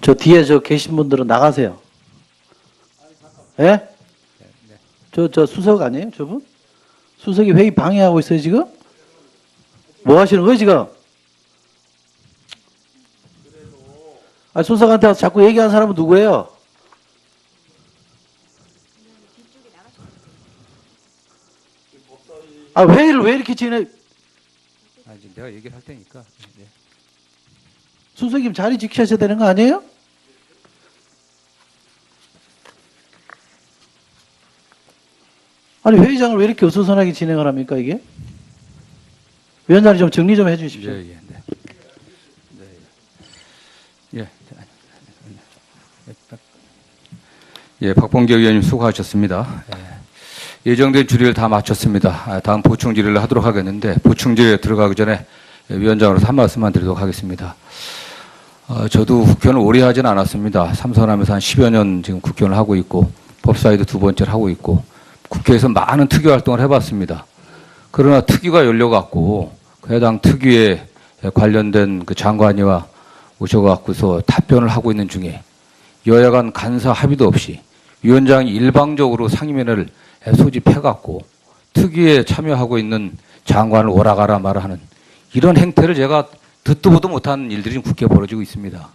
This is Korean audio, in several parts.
저 뒤에 저 계신 분들은 나가세요. 예? 저 수석 아니에요? 저분? 수석이 회의 방해하고 있어요, 지금? 뭐 하시는 거예요, 지금? 아, 수석한테 와서 자꾸 얘기하는 사람은 누구예요? 아, 회의를 왜 이렇게 진행? 아, 지금 내가 얘기를 할 테니까. 네. 수석님 자리 지키셔야 되는 거 아니에요? 아니, 회의장을 왜 이렇게 어수선하게 진행을 합니까, 이게? 위원장님 좀 정리 좀 해주십시오. 예, 예, 네. 네. 예. 예, 박범계 의원님 수고하셨습니다. 예정된 질의를 다 마쳤습니다. 다음 보충 질의를 하도록 하겠는데 보충 질의에 들어가기 전에 위원장으로서 한 말씀만 드리도록 하겠습니다. 저도 국회의원을 오래 하진 않았습니다. 삼선하면서 한 10여 년 지금 국회의원을 하고 있고 법사위도 두 번째를 하고 있고 국회에서 많은 특위 활동을 해봤습니다. 그러나 특위가 열려갖고 그 해당 특위에 관련된 그 장관이와 오셔갖고서 답변을 하고 있는 중에 여야 간 간사 합의도 없이 위원장이 일방적으로 상임위원회를 소집해갖고 특위에 참여하고 있는 장관을 오라가라 말하는 이런 행태를 제가 듣도 보도 못한 일들이 지금 국회에 벌어지고 있습니다.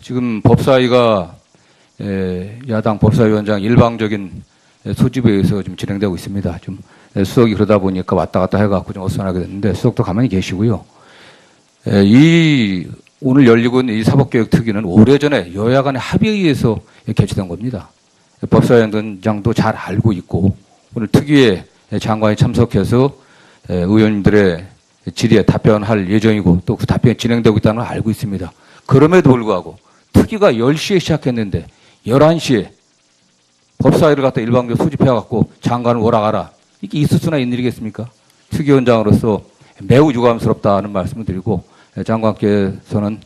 지금 법사위가 야당 법사위원장 일방적인 소집에 의해서 좀 진행되고 있습니다. 좀 수석이 그러다 보니까 왔다 갔다 해갖고 좀 어수선하게 됐는데 수석도 가만히 계시고요. 이 오늘 열리고 있는 이 사법개혁특위는 오래전에 여야 간의 합의에 의해서 개최된 겁니다. 법사위원장도 잘 알고 있고 오늘 특위에 장관이 참석해서 의원님들의 질의에 답변할 예정이고 또 그 답변이 진행되고 있다는 걸 알고 있습니다. 그럼에도 불구하고 특위가 10시에 시작했는데 11시에 법사위를 갖다 일방적으로 소집해갖고 장관을 오라가라. 이게 있을 수나 있는 일이겠습니까? 특위원장으로서 매우 유감스럽다는 말씀을 드리고 장관께서는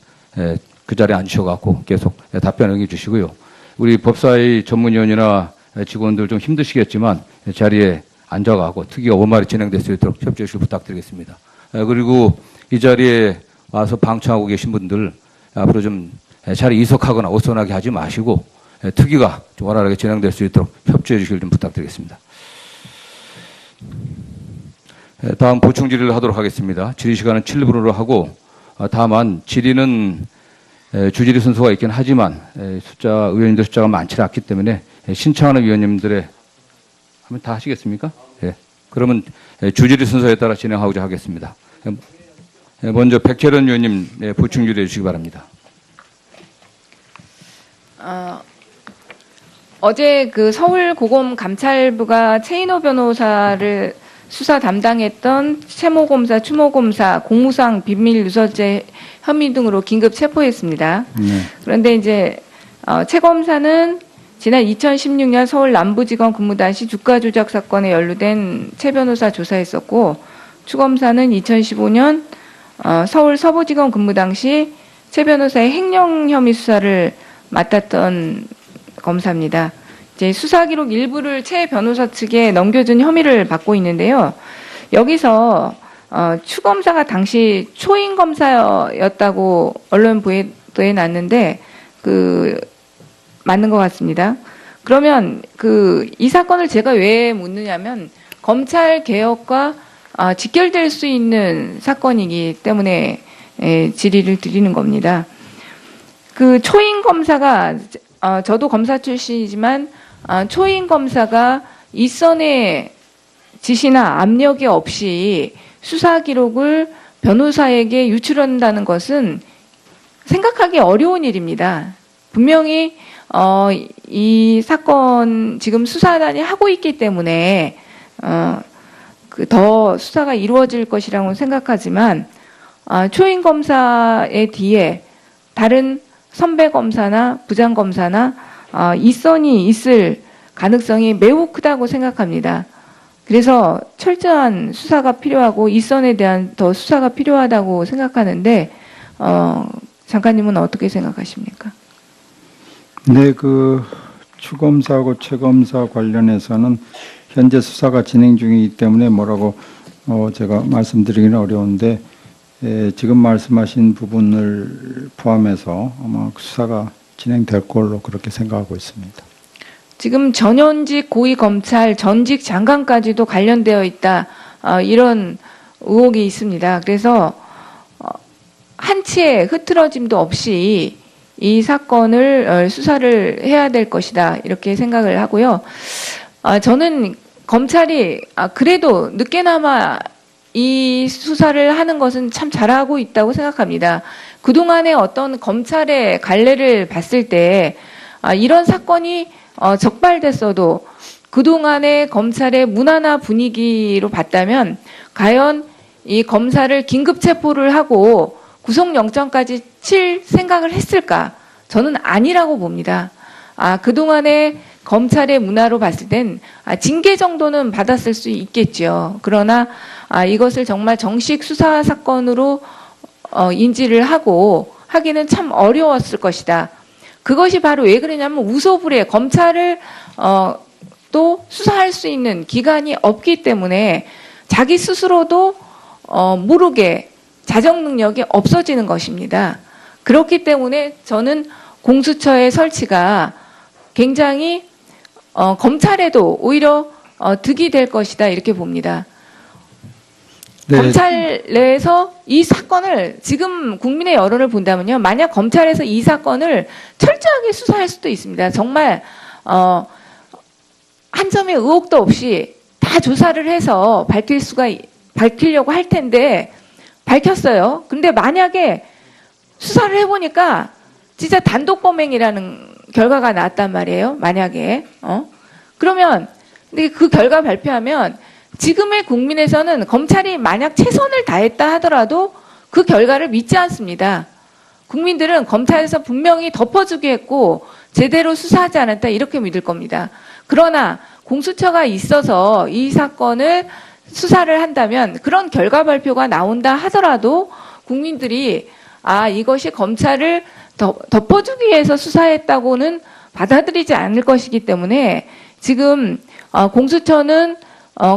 그 자리에 앉으셔갖고 계속 답변 응해 주시고요. 우리 법사위 전문위원이나 직원들 좀 힘드시겠지만 자리에 앉아가고 특위가 원만히 진행될 수 있도록 협조해 주시길 부탁드리겠습니다. 그리고 이 자리에 와서 방청하고 계신 분들 앞으로 좀 자리 이석하거나 어수선하게 하지 마시고 특위가 좀 원활하게 진행될 수 있도록 협조해 주시길 좀 부탁드리겠습니다. 다음 보충 질의를 하도록 하겠습니다. 질의 시간은 7분으로 하고 다만 질의는 주질의 순서가 있긴 하지만 의원님들 숫자가 많지 않기 때문에 신청하는 위원님들의 하면 다 하시겠습니까? 예. 그러면 주질의 순서에 따라 진행하고자 하겠습니다. 먼저 백혜련 위원님 보충 질의해 주시기 바랍니다. 어제 그 서울고검감찰부가 최인호 변호사를 수사 담당했던 채모검사, 추모검사, 공무상 비밀 누설죄 혐의 등으로 긴급 체포했습니다. 그런데 이제 최 검사는 지난 2016년 서울 남부지검 근무 당시 주가 조작 사건에 연루된 최 변호사 조사했었고, 추 검사는 2015년 서울 서부지검 근무 당시 최 변호사의 횡령 혐의 수사를 맡았던 검사입니다. 이제 수사 기록 일부를 최 변호사 측에 넘겨준 혐의를 받고 있는데요. 여기서 추 검사가 당시 초임 검사였다고 언론 보도에 났는데 맞는 것 같습니다. 그러면 이 사건을 제가 왜 묻느냐면 검찰 개혁과 직결될 수 있는 사건이기 때문에 질의를 드리는 겁니다. 초임 검사가 저도 검사 출신이지만 초임 검사가 윗선의 지시나 압력이 없이 수사 기록을 변호사에게 유출한다는 것은 생각하기 어려운 일입니다. 분명히 이 사건 지금 수사단이 하고 있기 때문에 더 수사가 이루어질 것이라고 생각하지만 초임 검사의 뒤에 다른 선배 검사나 부장 검사나 윗선이 있을 가능성이 매우 크다고 생각합니다. 그래서 철저한 수사가 필요하고 윗선에 대한 더 수사가 필요하다고 생각하는데 장관님은 어떻게 생각하십니까? 네, 추검사하고 최검사 관련해서는 현재 수사가 진행 중이기 때문에 뭐라고 제가 말씀드리기는 어려운데 지금 말씀하신 부분을 포함해서 아마 수사가 진행될 걸로 그렇게 생각하고 있습니다. 지금 전현직 고위검찰 전직 장관까지도 관련되어 있다. 이런 의혹이 있습니다. 그래서 한치의 흐트러짐도 없이 이 사건을 수사를 해야 될 것이다. 이렇게 생각을 하고요. 저는 검찰이 그래도 늦게나마 이 수사를 하는 것은 참 잘하고 있다고 생각합니다. 그동안의 어떤 검찰의 관례를 봤을 때 이런 사건이 적발됐어도 그동안의 검찰의 무난한 분위기로 봤다면 과연 이 검사를 긴급 체포를 하고 구속영장까지 칠 생각을 했을까? 저는 아니라고 봅니다. 그동안의 검찰의 문화로 봤을 땐 징계 정도는 받았을 수 있겠죠. 그러나 이것을 정말 정식 수사 사건으로 인지를 하고 하기는 참 어려웠을 것이다. 그것이 바로 왜 그러냐면 우소불위에 검찰을 또 수사할 수 있는 기관이 없기 때문에 자기 스스로도 모르게 자정 능력이 없어지는 것입니다. 그렇기 때문에 저는 공수처의 설치가 굉장히 검찰에도 오히려 득이 될 것이다 이렇게 봅니다. 네. 검찰 내에서 이 사건을 지금 국민의 여론을 본다면요. 만약 검찰에서 이 사건을 철저하게 수사할 수도 있습니다. 정말 한 점의 의혹도 없이 다 조사를 해서 밝히려고 할 텐데 밝혔어요. 근데 만약에 수사를 해보니까 진짜 단독 범행이라는 결과가 나왔단 말이에요. 만약에 그러면 근데 그 결과 발표하면 지금의 국민에서는 검찰이 만약 최선을 다했다 하더라도 그 결과를 믿지 않습니다. 국민들은 검찰에서 분명히 덮어주기 했고 제대로 수사하지 않았다 이렇게 믿을 겁니다. 그러나 공수처가 있어서 이 사건을 수사를 한다면 그런 결과 발표가 나온다 하더라도 국민들이 이것이 검찰을 덮어주기 위해서 수사했다고는 받아들이지 않을 것이기 때문에 지금 공수처는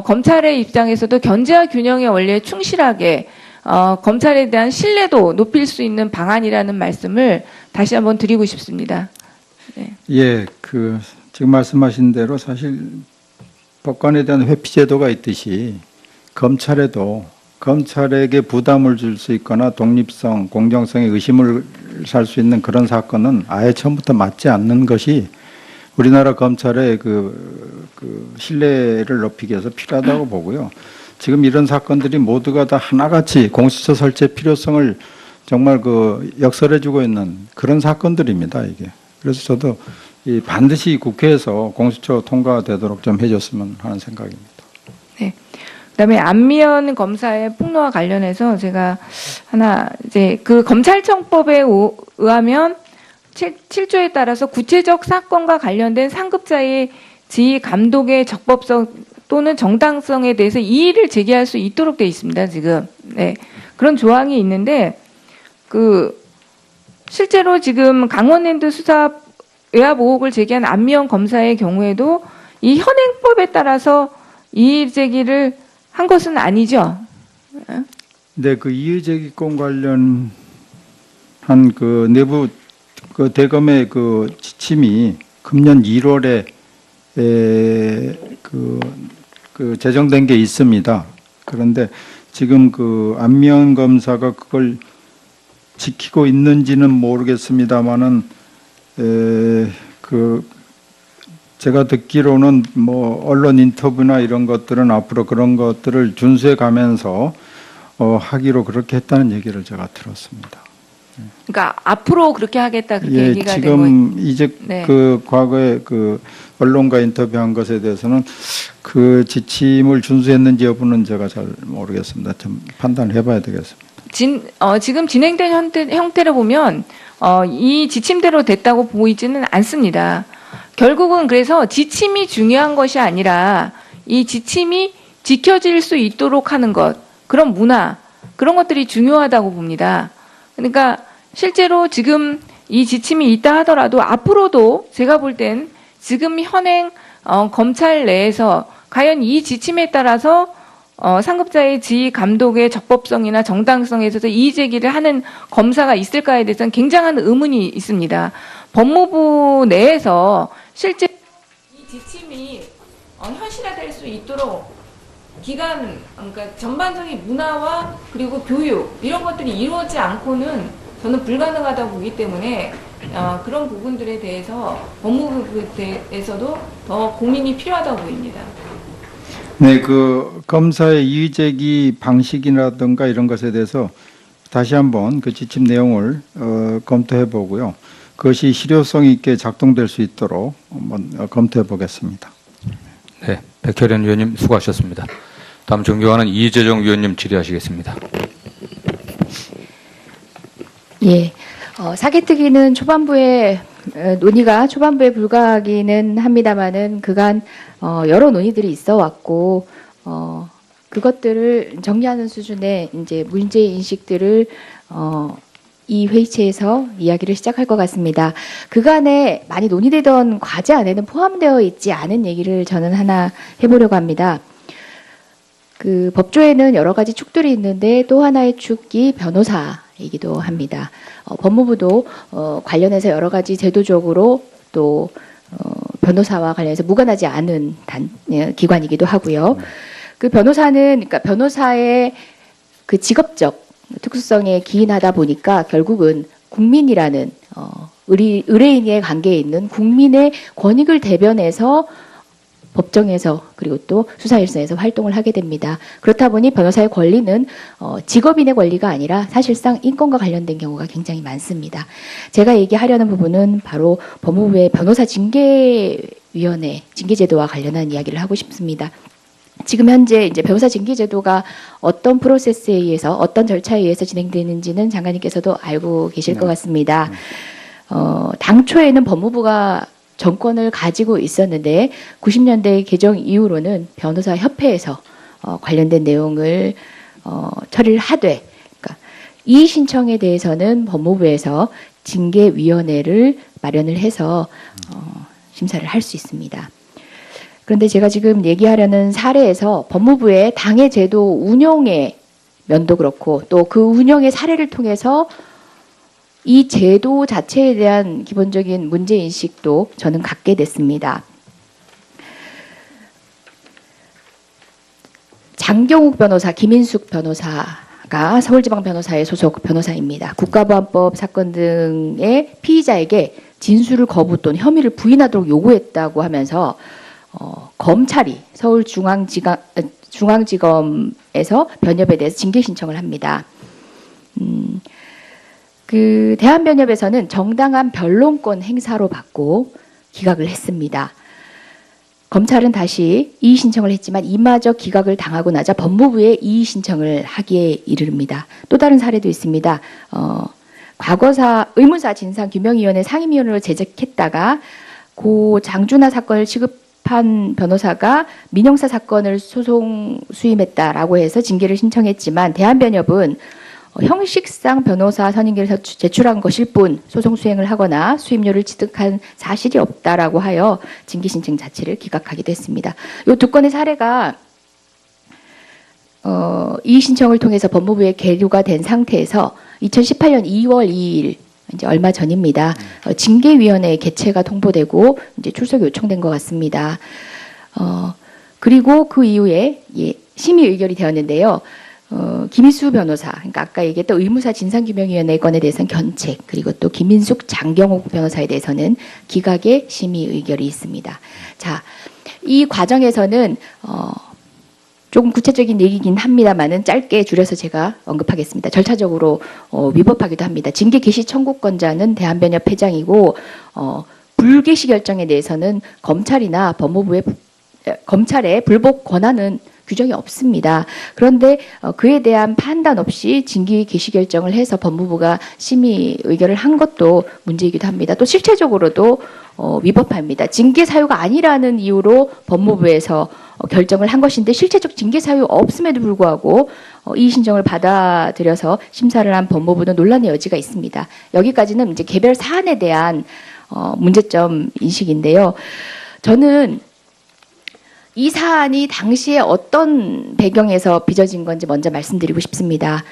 검찰의 입장에서도 견제와 균형의 원리에 충실하게 검찰에 대한 신뢰도 높일 수 있는 방안이라는 말씀을 다시 한번 드리고 싶습니다. 네. 예, 지금 말씀하신 대로 사실 법관에 대한 회피 제도가 있듯이 검찰에도 검찰에게 부담을 줄 수 있거나 독립성, 공정성에 의심을 살 수 있는 그런 사건은 아예 처음부터 맞지 않는 것이 우리나라 검찰의 신뢰를 높이기 위해서 필요하다고 보고요. 지금 이런 사건들이 모두가 다 하나같이 공수처 설치의 필요성을 정말 역설해주고 있는 그런 사건들입니다, 이게. 그래서 저도 반드시 국회에서 공수처 통과되도록 좀 해줬으면 하는 생각입니다. 네. 그다음에 안미연 검사의 폭로와 관련해서 제가 하나 이제 그 검찰청법에 의하면 7조에 따라서 구체적 사건과 관련된 상급자의 지휘 감독의 적법성 또는 정당성에 대해서 이의를 제기할 수 있도록 되어 있습니다. 지금 네. 그런 조항이 있는데 실제로 지금 강원랜드 수사 외압 의혹을 제기한 안미연 검사의 경우에도 이 현행법에 따라서 이의 제기를 한 것은 아니죠. 네, 이의 제기권 관련한 내부 대검의 지침이 금년 1월에 제정된 게 있습니다. 그런데 지금 안미연 검사가 그걸 지키고 있는지는 모르겠습니다만은 제가 듣기로는 언론 인터뷰나 이런 것들은 앞으로 그런 것들을 준수해 가면서 하기로 그렇게 했다는 얘기를 제가 들었습니다. 그러니까 앞으로 그렇게 하겠다 그렇게 예, 얘기가 된 거예요. 지금 이제 네. 과거에 언론과 인터뷰한 것에 대해서는 그 지침을 준수했는지 여부는 제가 잘 모르겠습니다. 좀 판단을 해봐야 되겠습니다. 지금 진행된 형태를 보면 이 지침대로 됐다고 보이지는 않습니다. 결국은 그래서 지침이 중요한 것이 아니라 이 지침이 지켜질 수 있도록 하는 것, 그런 문화, 그런 것들이 중요하다고 봅니다. 그러니까 실제로 지금 이 지침이 있다 하더라도 앞으로도 제가 볼 땐 지금 현행 검찰 내에서 과연 이 지침에 따라서 상급자의 지휘 감독의 적법성이나 정당성에 있어서 이의 제기를 하는 검사가 있을까에 대해서는 굉장한 의문이 있습니다. 법무부 내에서 실제 이 지침이 현실화될 수 있도록 그러니까 전반적인 문화와 그리고 교육 이런 것들이 이루어지지 않고는 저는 불가능하다고 보기 때문에 그런 부분들에 대해서 법무부에서도 더 고민이 필요하다고 보입니다. 네, 그 검사의 이의제기 방식이라든가 이런 것에 대해서 다시 한번 그 지침 내용을 검토해 보고요. 그것이 실효성 있게 작동될 수 있도록 한번 검토해 보겠습니다. 네, 백혜련 위원님 수고하셨습니다. 다음 존경하는 이재정 위원님 질의하시겠습니다. 예, 사개특위는 논의가 초반부에 불과하기는 합니다만은 그간 여러 논의들이 있어 왔고 그것들을 정리하는 수준의 이제 문제 인식들을 이 회의체에서 이야기를 시작할 것 같습니다. 그간에 많이 논의되던 과제 안에는 포함되어 있지 않은 얘기를 저는 하나 해보려고 합니다. 그 법조에는 여러 가지 축들이 있는데 또 하나의 축이 변호사이기도 합니다. 법무부도 관련해서 여러 가지 제도적으로 또 변호사와 관련해서 무관하지 않은 기관이기도 하고요. 그 변호사는 그러니까 변호사의 그 직업적 특수성에 기인하다 보니까 결국은 국민이라는 의뢰인의 관계에 있는 국민의 권익을 대변해서 법정에서 그리고 또 수사일선에서 활동을 하게 됩니다. 그렇다 보니 변호사의 권리는 직업인의 권리가 아니라 사실상 인권과 관련된 경우가 굉장히 많습니다. 제가 얘기하려는 부분은 바로 법무부의 변호사 징계위원회 징계제도와 관련한 이야기를 하고 싶습니다. 지금 현재 이제 변호사 징계제도가 어떤 프로세스에 의해서 어떤 절차에 의해서 진행되는지는 장관님께서도 알고 계실 것 같습니다. 당초에는 법무부가 정권을 가지고 있었는데 90년대 개정 이후로는 변호사 협회에서 관련된 내용을 처리를 하되 그러니까 이의 신청에 대해서는 법무부에서 징계위원회를 마련을 해서 심사를 할 수 있습니다. 그런데 제가 지금 얘기하려는 사례에서 법무부의 당해 제도 운영의 면도 그렇고 또 그 운영의 사례를 통해서 이 제도 자체에 대한 기본적인 문제인식도 저는 갖게 됐습니다. 장경욱 변호사, 김인숙 변호사가 서울지방변호사의 소속 변호사입니다. 국가보안법 사건 등의 피의자에게 진술을 거부 또는 혐의를 부인하도록 요구했다고 하면서 검찰이 서울중앙지검에서 변협에 대해서 징계 신청을 합니다. 그 대한변협에서는 정당한 변론권 행사로 받고 기각을 했습니다. 검찰은 다시 이의 신청을 했지만 이마저 기각을 당하고 나자 법무부에 이의 신청을 하기에 이릅니다. 또 다른 사례도 있습니다. 과거사 의문사 진상규명위원회 상임위원으로 재직했다가 고 장준하 사건을 취급한 변호사가 민영사 사건을 소송 수임했다라고 해서 징계를 신청했지만 대한변협은 형식상 변호사 선임계를 제출한 것일 뿐 소송 수행을 하거나 수임료를 취득한 사실이 없다라고 하여 징계 신청 자체를 기각하기도 했습니다. 이 두 건의 사례가 이의 신청을 통해서 법무부에 계류가 된 상태에서 2018년 2월 2일 이제 얼마 전입니다. 징계위원회 개최가 통보되고 이제 출석 요청된 것 같습니다. 그리고 그 이후에 심의 의결이 되었는데요. 김희수 변호사, 그러니까 아까 얘기했던 의무사 진상규명위원회 건에 대해서는 견책, 그리고 또 김인숙, 장경욱 변호사에 대해서는 기각의 심의 의결이 있습니다. 자, 이 과정에서는 조금 구체적인 얘기긴 합니다만은 짧게 줄여서 제가 언급하겠습니다. 절차적으로 위법하기도 합니다. 징계 개시 청구권자는 대한변협 회장이고 불개시 결정에 대해서는 검찰이나 검찰의 불복 권한은 규정이 없습니다. 그런데 그에 대한 판단 없이 징계 개시 결정을 해서 법무부가 심의 의결을 한 것도 문제이기도 합니다. 또 실체적으로도 위법합니다. 징계 사유가 아니라는 이유로 법무부에서 결정을 한 것인데 실체적 징계 사유 없음에도 불구하고 이의 신청을 받아들여서 심사를 한 법무부는 논란의 여지가 있습니다. 여기까지는 이제 개별 사안에 대한 문제점 인식인데요. 저는 이 사안이 당시에 어떤 배경에서 빚어진 건지 먼저 말씀드리고 싶습니다.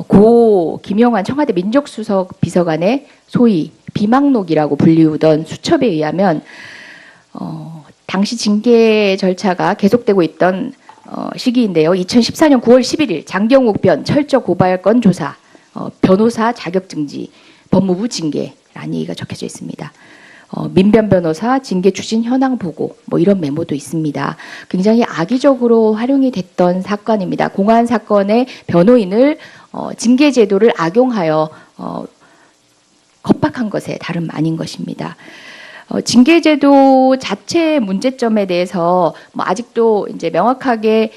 고 김영환 청와대 민족수석 비서관의 소위 비망록이라고 불리우던 수첩에 의하면 당시 징계 절차가 계속되고 있던 시기인데요. 2014년 9월 11일 장경욱 변 철저 고발건 조사, 변호사 자격증지, 법무부 징계라는 얘기가 적혀져 있습니다. 민변 변호사 징계 추진 현황 보고 뭐 이런 메모도 있습니다. 굉장히 악의적으로 활용이 됐던 사건입니다. 공안 사건의 변호인을 징계 제도를 악용하여 겁박한 것에 다름 아닌 것입니다. 징계 제도 자체의 문제점에 대해서 뭐 아직도 이제 명확하게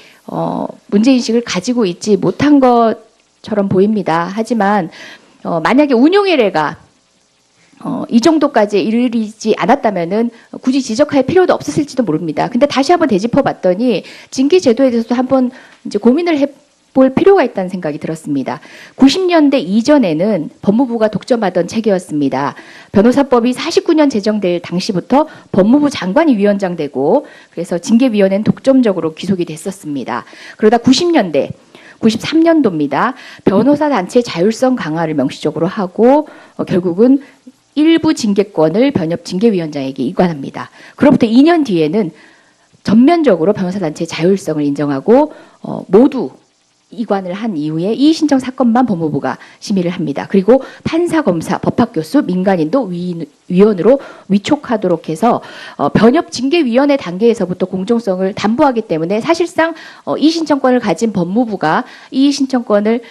문제 인식을 가지고 있지 못한 것처럼 보입니다. 하지만 만약에 운용의례가 이 정도까지 이르지 않았다면은 굳이 지적할 필요도 없었을지도 모릅니다. 근데 다시 한번 되짚어 봤더니 징계 제도에 대해서도 한번 이제 고민을 해볼 필요가 있다는 생각이 들었습니다. 90년대 이전에는 법무부가 독점하던 체계였습니다. 변호사법이 49년 제정될 당시부터 법무부 장관이 위원장 되고 그래서 징계위원회는 독점적으로 귀속이 됐었습니다. 그러다 90년대 93년도입니다. 변호사 단체 자율성 강화를 명시적으로 하고 결국은 일부 징계권을 변협징계위원장에게 이관합니다. 그로부터 2년 뒤에는 전면적으로 변호사단체의 자율성을 인정하고 모두 이관을 한 이후에 이의신청 사건만 법무부가 심의를 합니다. 그리고 판사, 검사, 법학교수, 민간인도 위원으로 위촉하도록 해서 변협징계위원회 단계에서부터 공정성을 담보하기 때문에 사실상 이의신청권을 가진 법무부가 이의신청을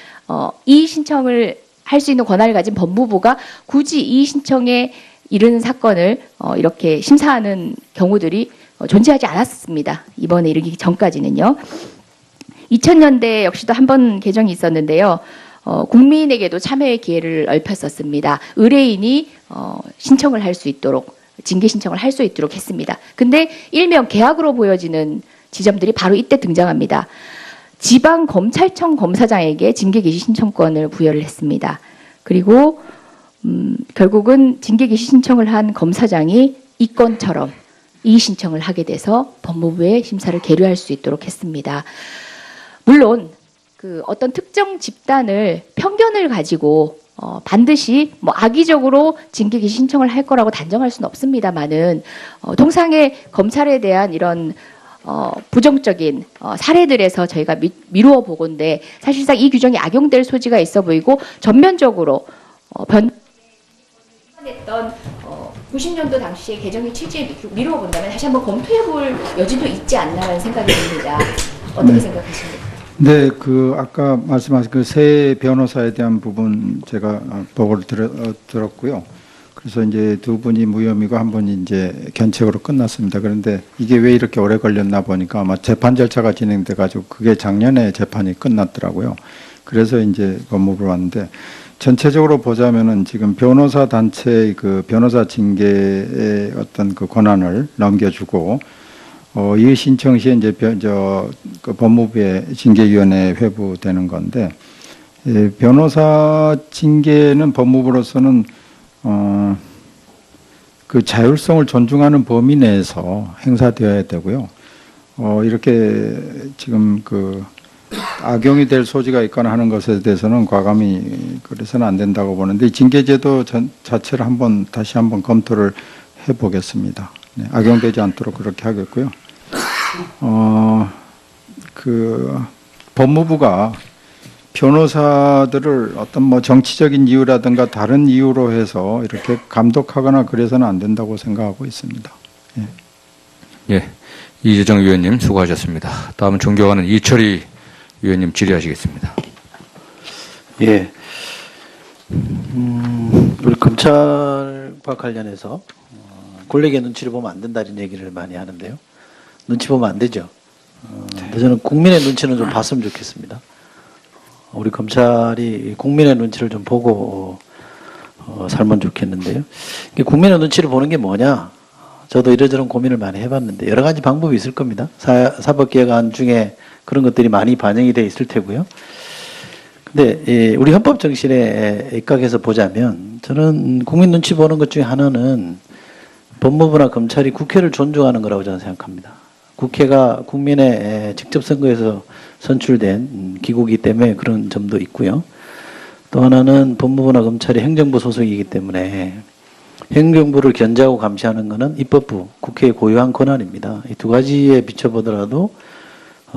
할 수 있는 권한을 가진 법무부가 굳이 이의신청에 이르는 사건을 이렇게 심사하는 경우들이 존재하지 않았습니다. 이번에 이르기 전까지는요. 2000년대 역시도 한 번 개정이 있었는데요. 국민에게도 참여의 기회를 넓혔었습니다. 의뢰인이 신청을 할 수 있도록 징계 신청을 할 수 있도록 했습니다. 근데 일명 계약으로 보여지는 지점들이 바로 이때 등장합니다. 지방검찰청 검사장에게 징계 개시 신청권을 부여를 했습니다. 그리고 결국은 징계 개시 신청을 한 검사장이 이 건처럼 이의 신청을 하게 돼서 법무부의 심사를 계류할 수 있도록 했습니다. 물론 그 어떤 특정 집단을 편견을 가지고 반드시 뭐 악의적으로 징계 개시 신청을 할 거라고 단정할 수는 없습니다만은 통상의 검찰에 대한 이런 부정적인 사례들에서 저희가 미루어 보건데 사실상 이 규정이 악용될 소지가 있어 보이고 전면적으로 변했던 90년도 당시의 개정의 취지에 미루어 본다면 다시 한번 검토해 볼 여지도 있지 않나라는 생각이 듭니다. 어떻게 생각하십니까? 네, 아까 말씀하신 그 새 변호사에 대한 부분 제가 보고를 들었고요. 그래서 이제 두 분이 무혐의고 한 분이 이제 견책으로 끝났습니다. 그런데 이게 왜 이렇게 오래 걸렸나 보니까 아마 재판 절차가 진행돼 가지고 그게 작년에 재판이 끝났더라고요. 그래서 이제 법무부로 왔는데 전체적으로 보자면은 지금 변호사 단체의 그 변호사 징계의 어떤 그 권한을 넘겨주고 이 신청 시에 이제 그 법무부의 징계위원회에 회부되는 건데 변호사 징계는 법무부로서는 그 자율성을 존중하는 범위 내에서 행사되어야 되고요. 이렇게 지금 그 악용이 될 소지가 있거나 하는 것에 대해서는 과감히 그래서는 안 된다고 보는데 징계제도 자체를 다시 한번 검토를 해보겠습니다. 네, 악용되지 않도록 그렇게 하겠고요. 그 법무부가 변호사들을 어떤 뭐 정치적인 이유라든가 다른 이유로 해서 이렇게 감독하거나 그래서는 안 된다고 생각하고 있습니다. 예. 예, 이재정 위원님 수고하셨습니다. 다음은 존경하는 이철희 위원님 질의하시겠습니다. 예. 우리 검찰과 관련해서 권력의 눈치를 보면 안 된다는 얘기를 많이 하는데요. 눈치 보면 안 되죠. 근데 저는 국민의 눈치는 좀 봤으면 좋겠습니다. 우리 검찰이 국민의 눈치를 좀 보고 살면 좋겠는데요. 국민의 눈치를 보는 게 뭐냐? 저도 이러저런 고민을 많이 해봤는데 여러 가지 방법이 있을 겁니다. 사법개혁안 중에 그런 것들이 많이 반영이 돼 있을 테고요. 근데 우리 헌법 정신에 입각해서 보자면 저는 국민 눈치 보는 것 중에 하나는 법무부나 검찰이 국회를 존중하는 거라고 저는 생각합니다. 국회가 국민의 직접 선거에서 선출된 기구이기 때문에 그런 점도 있고요. 또 하나는 법무부나 검찰이 행정부 소속이기 때문에 행정부를 견제하고 감시하는 것은 입법부, 국회의 고유한 권한입니다. 이 두 가지에 비춰보더라도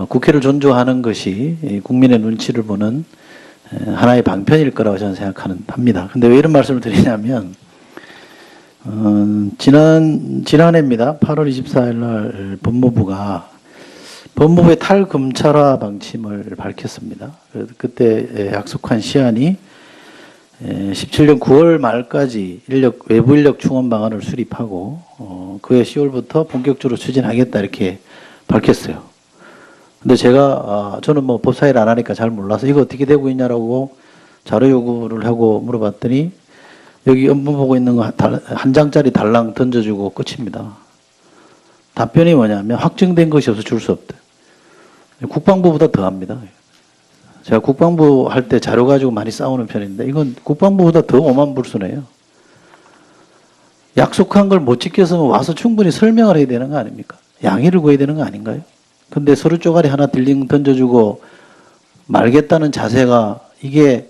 국회를 존중하는 것이 국민의 눈치를 보는 하나의 방편일 거라고 저는 생각합니다. 근데 왜 이런 말씀을 드리냐면 지난해입니다. 8월 24일 날 법무부의 탈검찰화 방침을 밝혔습니다. 그때 약속한 시한이 17년 9월 말까지 외부 인력 충원 방안을 수립하고 그해 10월부터 본격적으로 추진하겠다 이렇게 밝혔어요. 근데 저는 뭐 법사일 안 하니까 잘 몰라서 이거 어떻게 되고 있냐라고 자료 요구를 하고 물어봤더니 여기 업무 보고 있는 거 한 장짜리 달랑 던져주고 끝입니다. 답변이 뭐냐면 확정된 것이 없어 줄 수 없대. 국방부보다 더 합니다. 제가 국방부 할 때 자료 가지고 많이 싸우는 편인데 이건 국방부보다 더 오만불순해요. 약속한 걸 못 지켜서 와서 충분히 설명을 해야 되는 거 아닙니까? 양해를 구해야 되는 거 아닌가요? 근데 서류 쪼가리 하나 딜링 던져주고 말겠다는 자세가 이게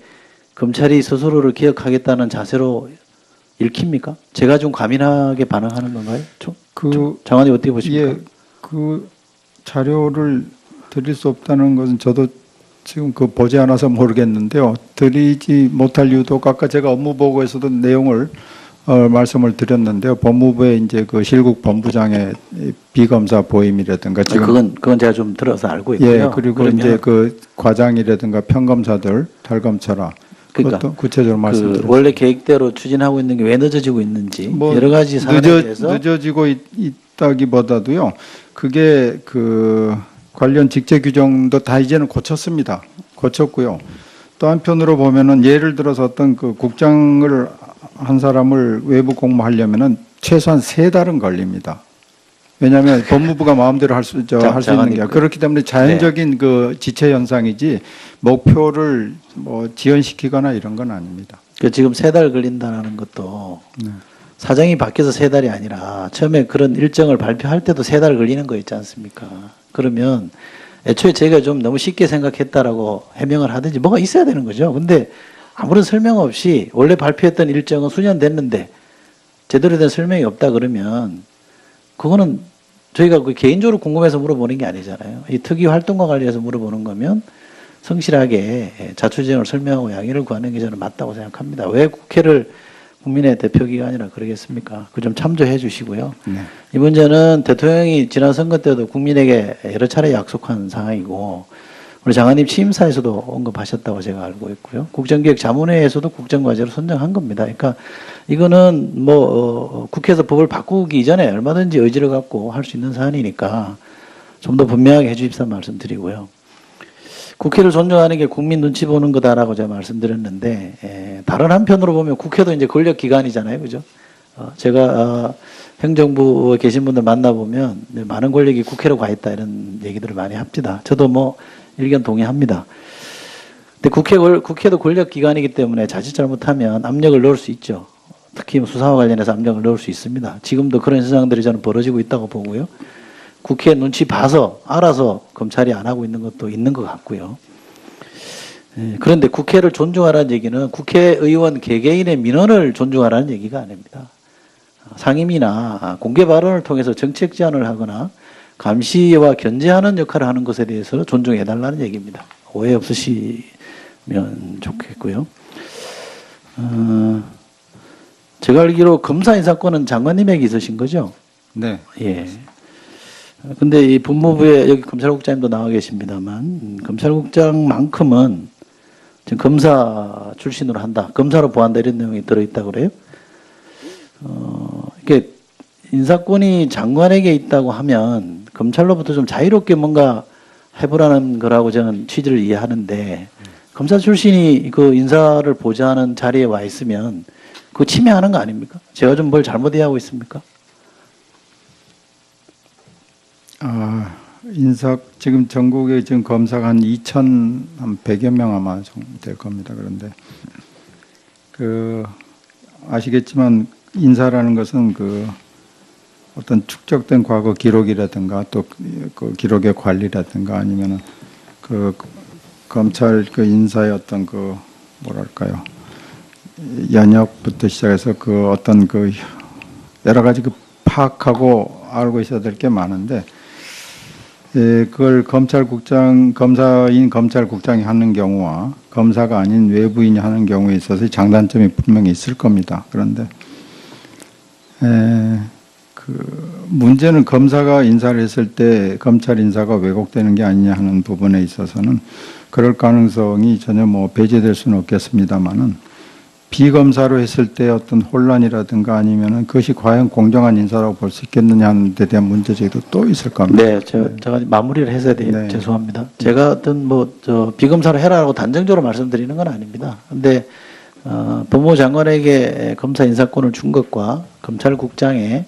검찰이 스스로를 기억하겠다는 자세로 읽힙니까? 제가 좀 과민하게 반응하는 건가요? 장관님 어떻게 보십니까? 예, 그 자료를 드릴 수 없다는 것은 저도 지금 보지 않아서 모르겠는데요. 드리지 못할 이유도 아까 제가 업무보고에서도 내용을 말씀을 드렸는데요. 법무부의 이제 그 실국 본부장의 비검사 보임이라든가 지금 그건 제가 좀 들어서 알고 있고요. 예, 그리고 이제 그 과장이라든가 평검사들 탈검찰화 그러니까 그것도 구체적으로 말씀드렸습니다. 원래 계획대로 추진하고 있는 게 왜 늦어지고 있는지 뭐 여러 가지 사안에 대해서 늦어지고 있다기보다도요. 그게 그 관련 직제 규정도 다 이제는 고쳤고요. 또 한편으로 보면은 예를 들어서 어떤 그 국장을 한 사람을 외부 공모하려면은 최소한 3달은 걸립니다. 왜냐하면 법무부가 마음대로 할 수 있는 게 그렇기 때문에 자연적인 그 지체 현상이지 목표를 뭐 지연시키거나 이런 건 아닙니다. 지금 3달 걸린다는 것도 사정이 바뀌어서 3달이 아니라 처음에 그런 일정을 발표할 때도 3달 걸리는 거 있지 않습니까? 그러면 애초에 저희가 좀 너무 쉽게 생각했다라고 해명을 하든지 뭐가 있어야 되는 거죠. 근데 아무런 설명 없이 원래 발표했던 일정은 수년 됐는데 제대로 된 설명이 없다 그러면 그거는 저희가 그 개인적으로 궁금해서 물어보는 게 아니잖아요. 이 특위 활동과 관련해서 물어보는 거면 성실하게 자초지종을 설명하고 양해를 구하는 게 저는 맞다고 생각합니다. 왜 국회를 국민의 대표기관이라 그러겠습니까? 그 좀 참조해 주시고요. 네. 이 문제는 대통령이 지난 선거 때도 국민에게 여러 차례 약속한 상황이고 우리 장관님 취임사에서도 언급하셨다고 제가 알고 있고요. 국정기획자문회에서도 국정과제로 선정한 겁니다. 그러니까 이거는 국회에서 법을 바꾸기 이전에 얼마든지 의지를 갖고 할 수 있는 사안이니까 좀 더 분명하게 해주십사 말씀드리고요. 국회를 존중하는 게 국민 눈치 보는 거다라고 제가 말씀드렸는데 다른 한편으로 보면 국회도 이제 권력기관이잖아요, 그죠? 제가 행정부에 계신 분들 만나보면 많은 권력이 국회로 가 있다 이런 얘기들을 많이 합니다. 저도 의견 동의합니다. 근데 국회도 권력기관이기 때문에 자칫 잘못하면 압력을 넣을 수 있죠. 특히 수사와 관련해서 압력을 넣을 수 있습니다. 지금도 그런 현상들이 저는 벌어지고 있다고 보고요. 국회 눈치 봐서 알아서 검찰이 안 하고 있는 것도 있는 것 같고요. 그런데 국회를 존중하라는 얘기는 국회의원 개개인의 민원을 존중하라는 얘기가 아닙니다. 상임이나 공개 발언을 통해서 정책 제안을 하거나 감시와 견제하는 역할을 하는 것에 대해서 존중해달라는 얘기입니다. 오해 없으시면 좋겠고요. 제가 알기로 검사 인사권은 장관님에게 있으신 거죠? 네. 예. 근데 이 법무부에 여기 검찰국장님도 나와 계십니다만 검찰국장만큼은 지금 검사 출신으로 한다, 검사로 보한다 이런 내용이 들어있다고 그래요. 이게 인사권이 장관에게 있다고 하면 검찰로부터 좀 자유롭게 뭔가 해보라는 거라고 저는 취지를 이해하는데 검사 출신이 그 인사를 보좌하는 자리에 와 있으면 그거 침해하는 거 아닙니까? 제가 좀 뭘 잘못 이해하고 있습니까? 지금 전국에 지금 검사가 한 2,100여 명 아마 될 겁니다. 그런데 아시겠지만 인사라는 것은 어떤 축적된 과거 기록이라든가 또 그 기록의 관리라든가 아니면은 그 검찰 그 인사의 어떤 그 뭐랄까요 연역부터 시작해서 그 어떤 그 여러 가지 그 파악하고 알고 있어야 될 게 많은데 그걸 검사인 검찰국장이 하는 경우와 검사가 아닌 외부인이 하는 경우에 있어서 장단점이 분명히 있을 겁니다. 그런데 그 문제는 검사가 인사를 했을 때 검찰 인사가 왜곡되는 게 아니냐 하는 부분에 있어서는 그럴 가능성이 전혀 뭐 배제될 수는 없겠습니다만은 비검사로 했을 때 어떤 혼란이라든가 아니면은 그것이 과연 공정한 인사라고 볼 수 있겠느냐 하는 데 대한 문제제기도 또 있을 겁니다. 네, 제가 마무리를 해서 네. 죄송합니다. 제가 어떤 비검사로 해라라고 단정적으로 말씀드리는 건 아닙니다. 근데 법무부 장관에게 검사 인사권을 준 것과 검찰국장에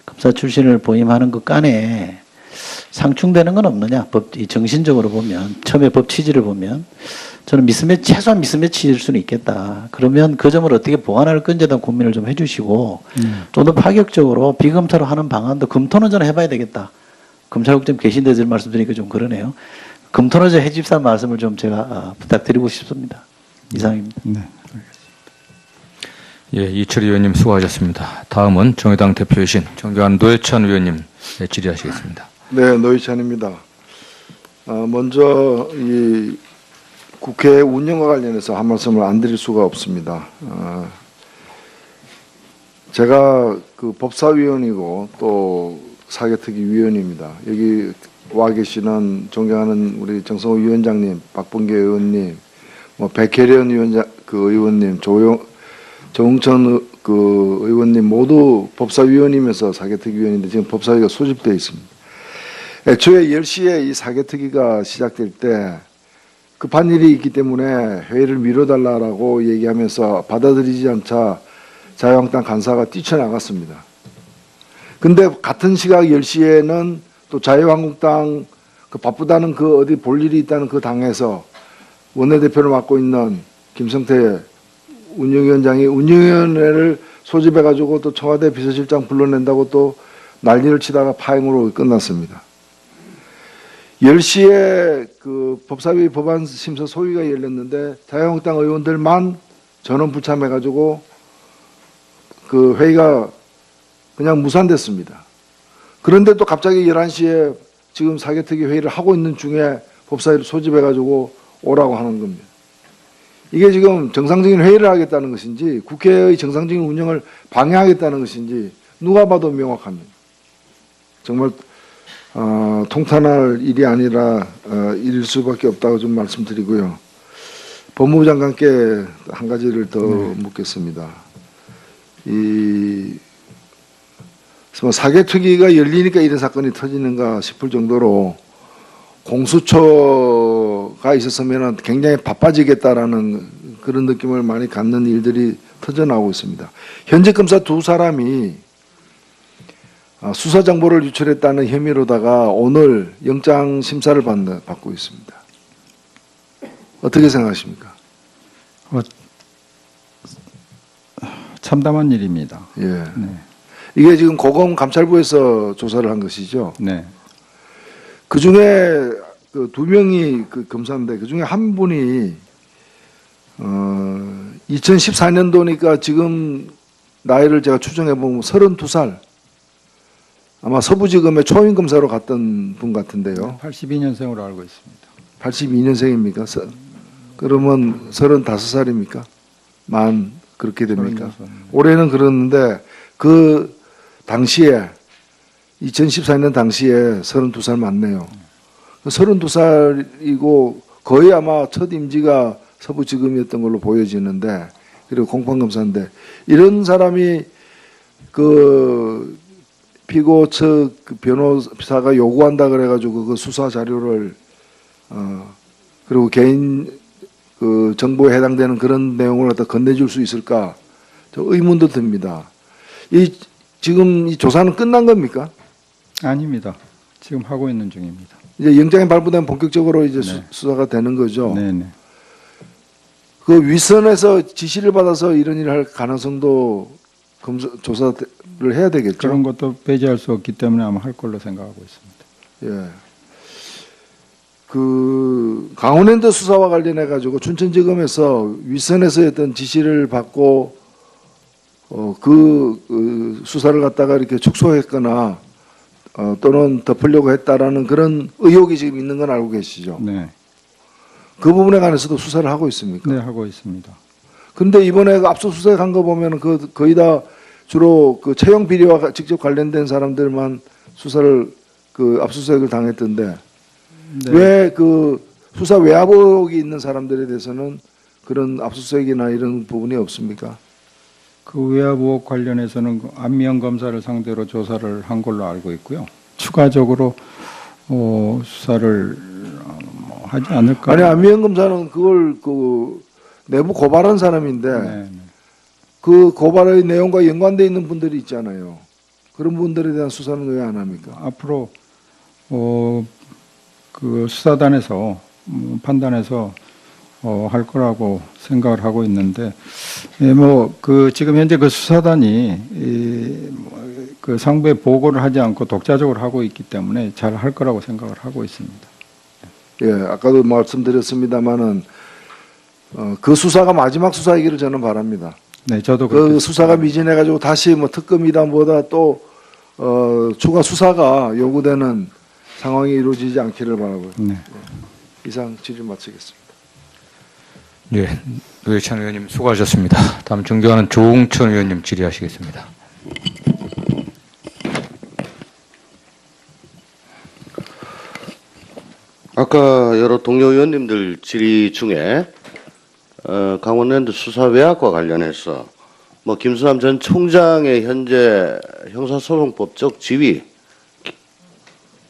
검사 출신을 보임하는 것 간에 상충되는 건 없느냐? 정신적으로 보면 처음에 법 취지를 보면 저는 최소한 미스매치일 수는 있겠다. 그러면 그 점을 어떻게 보완할 건지에 대한 고민을 좀 해주시고 좀 더 파격적으로 비검사로 하는 방안도 검토는 저는 해봐야 되겠다. 검찰국장 계신 데서 말씀드리니까 좀 그러네요. 검토는 저 해집사 말씀을 좀 제가 부탁드리고 싶습니다. 이상입니다. 네. 예, 이철희 의원님 수고하셨습니다. 다음은 정의당 대표이신 존경하는 노회찬 의원님 질의하시겠습니다. 네, 노회찬입니다. 먼저 이 국회 운영과 관련해서 한 말씀을 안 드릴 수가 없습니다. 제가 그 법사위원이고 또 사개특위위원입니다. 여기 와 계시는 존경하는 우리 정성호 위원장님, 박범계 의원님, 백혜련 의원님, 정웅천 의원님 모두 법사위원이면서 사개특위위원인데 지금 법사위가 소집되어 있습니다. 애초에 10시에 이 사개특위가 시작될 때 급한 일이 있기 때문에 회의를 미뤄달라고 얘기하면서 받아들이지 않자 자유한국당 간사가 뛰쳐나갔습니다. 근데 같은 시각 10시에는 또 자유한국당 바쁘다는 어디 볼 일이 있다는 그 당에서 원내대표를 맡고 있는 김성태 운영위원장이 운영위원회를 소집해가지고 또 청와대 비서실장 불러낸다고 또 난리를 치다가 파행으로 끝났습니다. 10시에 그 법사위 법안 심사 소위가 열렸는데 자유한국당 의원들만 전원 불참해가지고 그 회의가 그냥 무산됐습니다. 그런데 또 갑자기 11시에 지금 사개특위 회의를 하고 있는 중에 법사위를 소집해가지고 오라고 하는 겁니다. 이게 지금 정상적인 회의를 하겠다는 것인지 국회의 정상적인 운영을 방해하겠다는 것인지 누가 봐도 명확합니다. 정말 통탄할 일이 아니라 일일 수밖에 없다고 좀 말씀드리고요. 법무부 장관께 한 가지를 더 묻겠습니다. 사개특위가 열리니까 이런 사건이 터지는가 싶을 정도로 공수처가 있었으면 굉장히 바빠지겠다라는 그런 느낌을 많이 갖는 일들이 터져나오고 있습니다. 현직 검사 두 사람이 수사 정보를 유출했다는 혐의로다가 오늘 영장 심사를 받고 있습니다. 어떻게 생각하십니까? 참담한 일입니다. 예. 네. 이게 지금 고검 감찰부에서 조사를 한 것이죠. 네. 그 중에 그 두 명이 그 검사인데 그 중에 한 분이 2014년도니까 지금 나이를 제가 추정해 보면 32살. 아마 서부지검의 초임 검사로 갔던 분 같은데요. 82년생으로 알고 있습니다. 82년생입니까? 그러면 35살입니까? 만 그렇게 됩니까? 36살. 올해는 그러는데 그 당시에 2014년 당시에 32살 맞네요. 32살이고 거의 아마 첫 임기가 서부지검이었던 걸로 보여지는데 그리고 공판검사인데 이런 사람이 그 피고 측 그 변호사가 요구한다 그래가지고 그 수사 자료를 그리고 개인 그 정보에 해당되는 그런 내용을 갖다 건네줄 수 있을까? 저 의문도 듭니다. 지금 이 조사는 끝난 겁니까? 아닙니다. 지금 하고 있는 중입니다. 이제 영장이 발부되면 본격적으로 이제 네. 수사가 되는 거죠. 네네. 그 윗선에서 지시를 받아서 이런 일을 할 가능성도 조사를 해야 되겠죠. 그런 것도 배제할 수 없기 때문에 아마 할 걸로 생각하고 있습니다. 예. 그 강원랜드 수사와 관련해 가지고 춘천지검에서 윗선에서 어떤 지시를 받고 그 수사를 갖다가 이렇게 축소했거나 또는 덮으려고 했다라는 그런 의혹이 지금 있는 건 알고 계시죠? 네, 그 부분에 관해서도 수사를 하고 있습니까? 네 하고 있습니다. 그런데 이번에 그 압수수색 한 거 보면 그 거의 다 주로 그 채용 비리와 직접 관련된 사람들만 수사를 그 압수수색을 당했던데 네. 왜 그 수사 외압의혹이 있는 사람들에 대해서는 그런 압수수색이나 이런 부분이 없습니까? 그 외압 의혹 관련해서는 그 안미영 검사를 상대로 조사를 한 걸로 알고 있고요. 추가적으로 수사를 뭐 하지 않을까. 아니 안미영 검사는 그걸 그 내부 고발한 사람인데 네, 네. 그 고발의 내용과 연관돼 있는 분들이 있잖아요. 그런 분들에 대한 수사는 왜 안 합니까? 앞으로 그 수사단에서 판단해서 할 거라고 생각을 하고 있는데, 예, 뭐 그 지금 현재 그 수사단이 그 상부에 보고를 하지 않고 독자적으로 하고 있기 때문에 잘 할 거라고 생각을 하고 있습니다. 예, 아까도 말씀드렸습니다마는 그 수사가 마지막 수사이기를 저는 바랍니다. 네, 저도 그 그렇게 수사가 미진해가지고 다시 뭐 특검이다 뭐다 또 추가 수사가 요구되는 상황이 이루어지지 않기를 바라고요. 네. 이상 질의 마치겠습니다. 예, 노회찬 의원님 수고하셨습니다. 다음 존경하는 조홍천 의원님 질의하시겠습니다. 아까 여러 동료 의원님들 질의 중에 강원랜드 수사 외압과 관련해서 뭐 김수남 전 총장의 현재 형사소송법적 지위,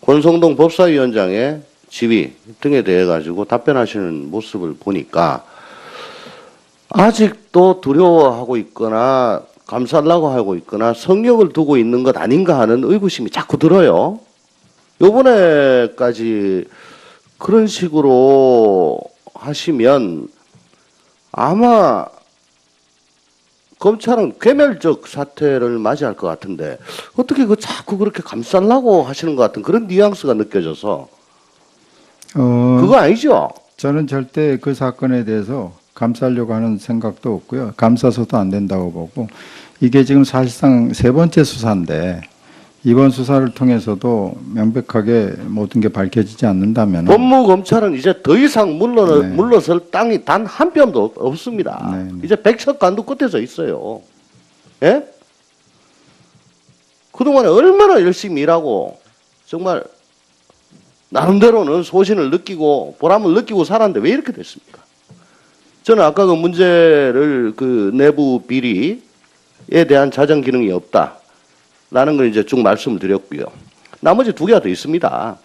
권성동 법사위원장의 지위 등에 대해 가지고 답변하시는 모습을 보니까 아직도 두려워하고 있거나 감싸려고 하고 있거나 성역을 두고 있는 것 아닌가 하는 의구심이 자꾸 들어요. 요번에까지 그런 식으로 하시면 아마 검찰은 괴멸적 사태를 맞이할 것 같은데 어떻게 그 자꾸 그렇게 감싸려고 하시는 것 같은 그런 뉘앙스가 느껴져서 그거 아니죠? 저는 절대 그 사건에 대해서 감싸려고 하는 생각도 없고요. 감싸서도 안 된다고 보고, 이게 지금 사실상 세 번째 수사인데 이번 수사를 통해서도 명백하게 모든 게 밝혀지지 않는다면 법무검찰은 이제 더 이상 네. 물러설 땅이 단 한 뼘도 없습니다. 네, 네. 이제 백척간도 끝에 서 있어요. 예? 그동안에 얼마나 열심히 일하고 정말 나름대로는 소신을 느끼고 보람을 느끼고 살았는데 왜 이렇게 됐습니까? 저는 아까 그 문제를 그 내부 비리에 대한 자정 기능이 없다라는 걸 이제 쭉 말씀을 드렸고요. 나머지 두 개가 더 있습니다.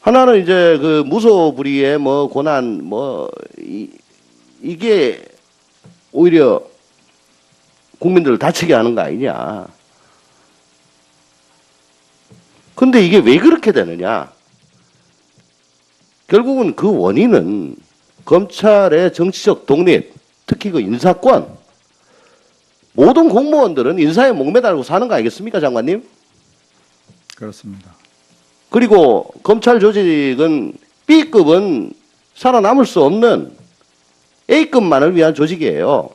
하나는 이제 그 무소불위의 뭐 고난 이게 오히려 국민들을 다치게 하는 거 아니냐. 근데 이게 왜 그렇게 되느냐. 결국은 그 원인은 검찰의 정치적 독립, 특히 그 인사권, 모든 공무원들은 인사에 목매달고 사는 거 아니겠습니까, 장관님? 그렇습니다. 그리고 검찰 조직은 B급은 살아남을 수 없는 A급만을 위한 조직이에요.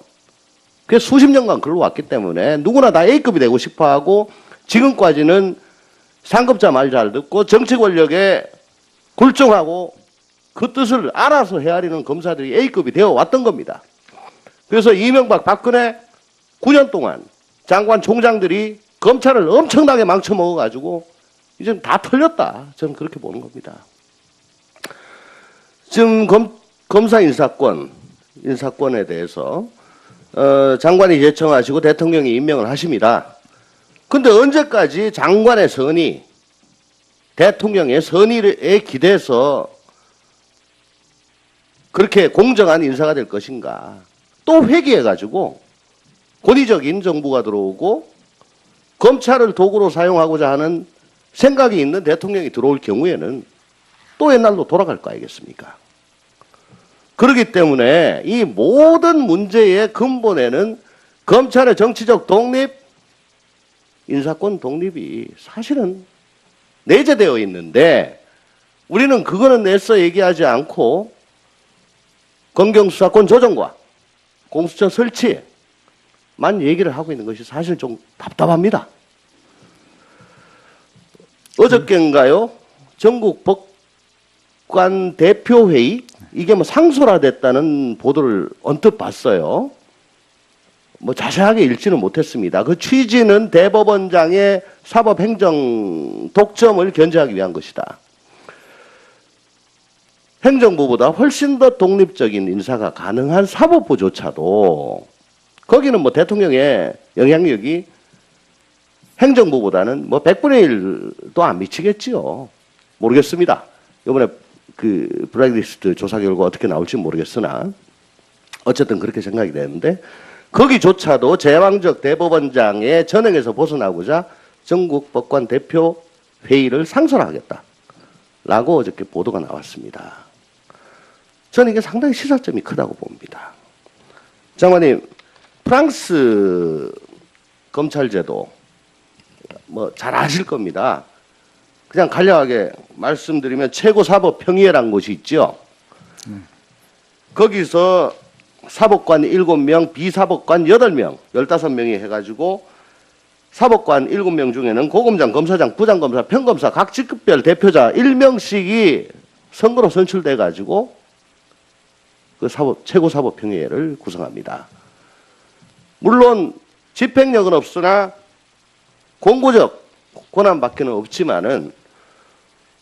그래서 수십 년간 글러왔기 때문에 누구나 다 A급이 되고 싶어하고 지금까지는 상급자 말 잘 듣고 정치 권력에 굴종하고 그 뜻을 알아서 헤아리는 검사들이 A급이 되어 왔던 겁니다. 그래서 이명박, 박근혜 9년 동안 장관 총장들이 검찰을 엄청나게 망쳐먹어가지고 이제 다 털렸다. 저는 그렇게 보는 겁니다. 지금 검사 인사권에 대해서 장관이 제청하시고 대통령이 임명을 하십니다. 근데 언제까지 장관의 선의, 대통령의 선의에 기대서 그렇게 공정한 인사가 될 것인가. 또 회귀해가지고 권위적인 정부가 들어오고 검찰을 도구로 사용하고자 하는 생각이 있는 대통령이 들어올 경우에는 또 옛날로 돌아갈 거 아니겠습니까? 그렇기 때문에 이 모든 문제의 근본에는 검찰의 정치적 독립, 인사권 독립이 사실은 내재되어 있는데 우리는 그거는 애써 얘기하지 않고 검경수사권 조정과 공수처 설치만 얘기를 하고 있는 것이 사실 좀 답답합니다. 어저께인가요? 전국 법관 대표회의 이게 뭐 상설화됐다는 보도를 언뜻 봤어요. 뭐 자세하게 읽지는 못했습니다. 그 취지는 대법원장의 사법행정 독점을 견제하기 위한 것이다. 행정부보다 훨씬 더 독립적인 인사가 가능한 사법부조차도 거기는 뭐 대통령의 영향력이 행정부보다는 뭐 100분의 1도 안 미치겠지요. 모르겠습니다. 이번에 그 블랙리스트 조사 결과 어떻게 나올지 모르겠으나 어쨌든 그렇게 생각이 되는데 거기조차도 제왕적 대법원장의 전횡에서 벗어나고자 전국 법관 대표 회의를 상설하겠다라고 어저께 보도가 나왔습니다. 저는 이게 상당히 시사점이 크다고 봅니다. 장관님, 프랑스 검찰제도 뭐 잘 아실 겁니다. 그냥 간략하게 말씀드리면 최고사법평의회라는 곳이 있죠. 거기서 사법관 7명, 비사법관 8명, 15명이 해가지고 사법관 7명 중에는 고검장, 검사장, 부장검사, 평검사 각 직급별 대표자 1명씩이 선거로 선출돼가지고 그 최고사법평의회를 구성합니다. 물론 집행력은 없으나 공고적 권한밖에는 없지만은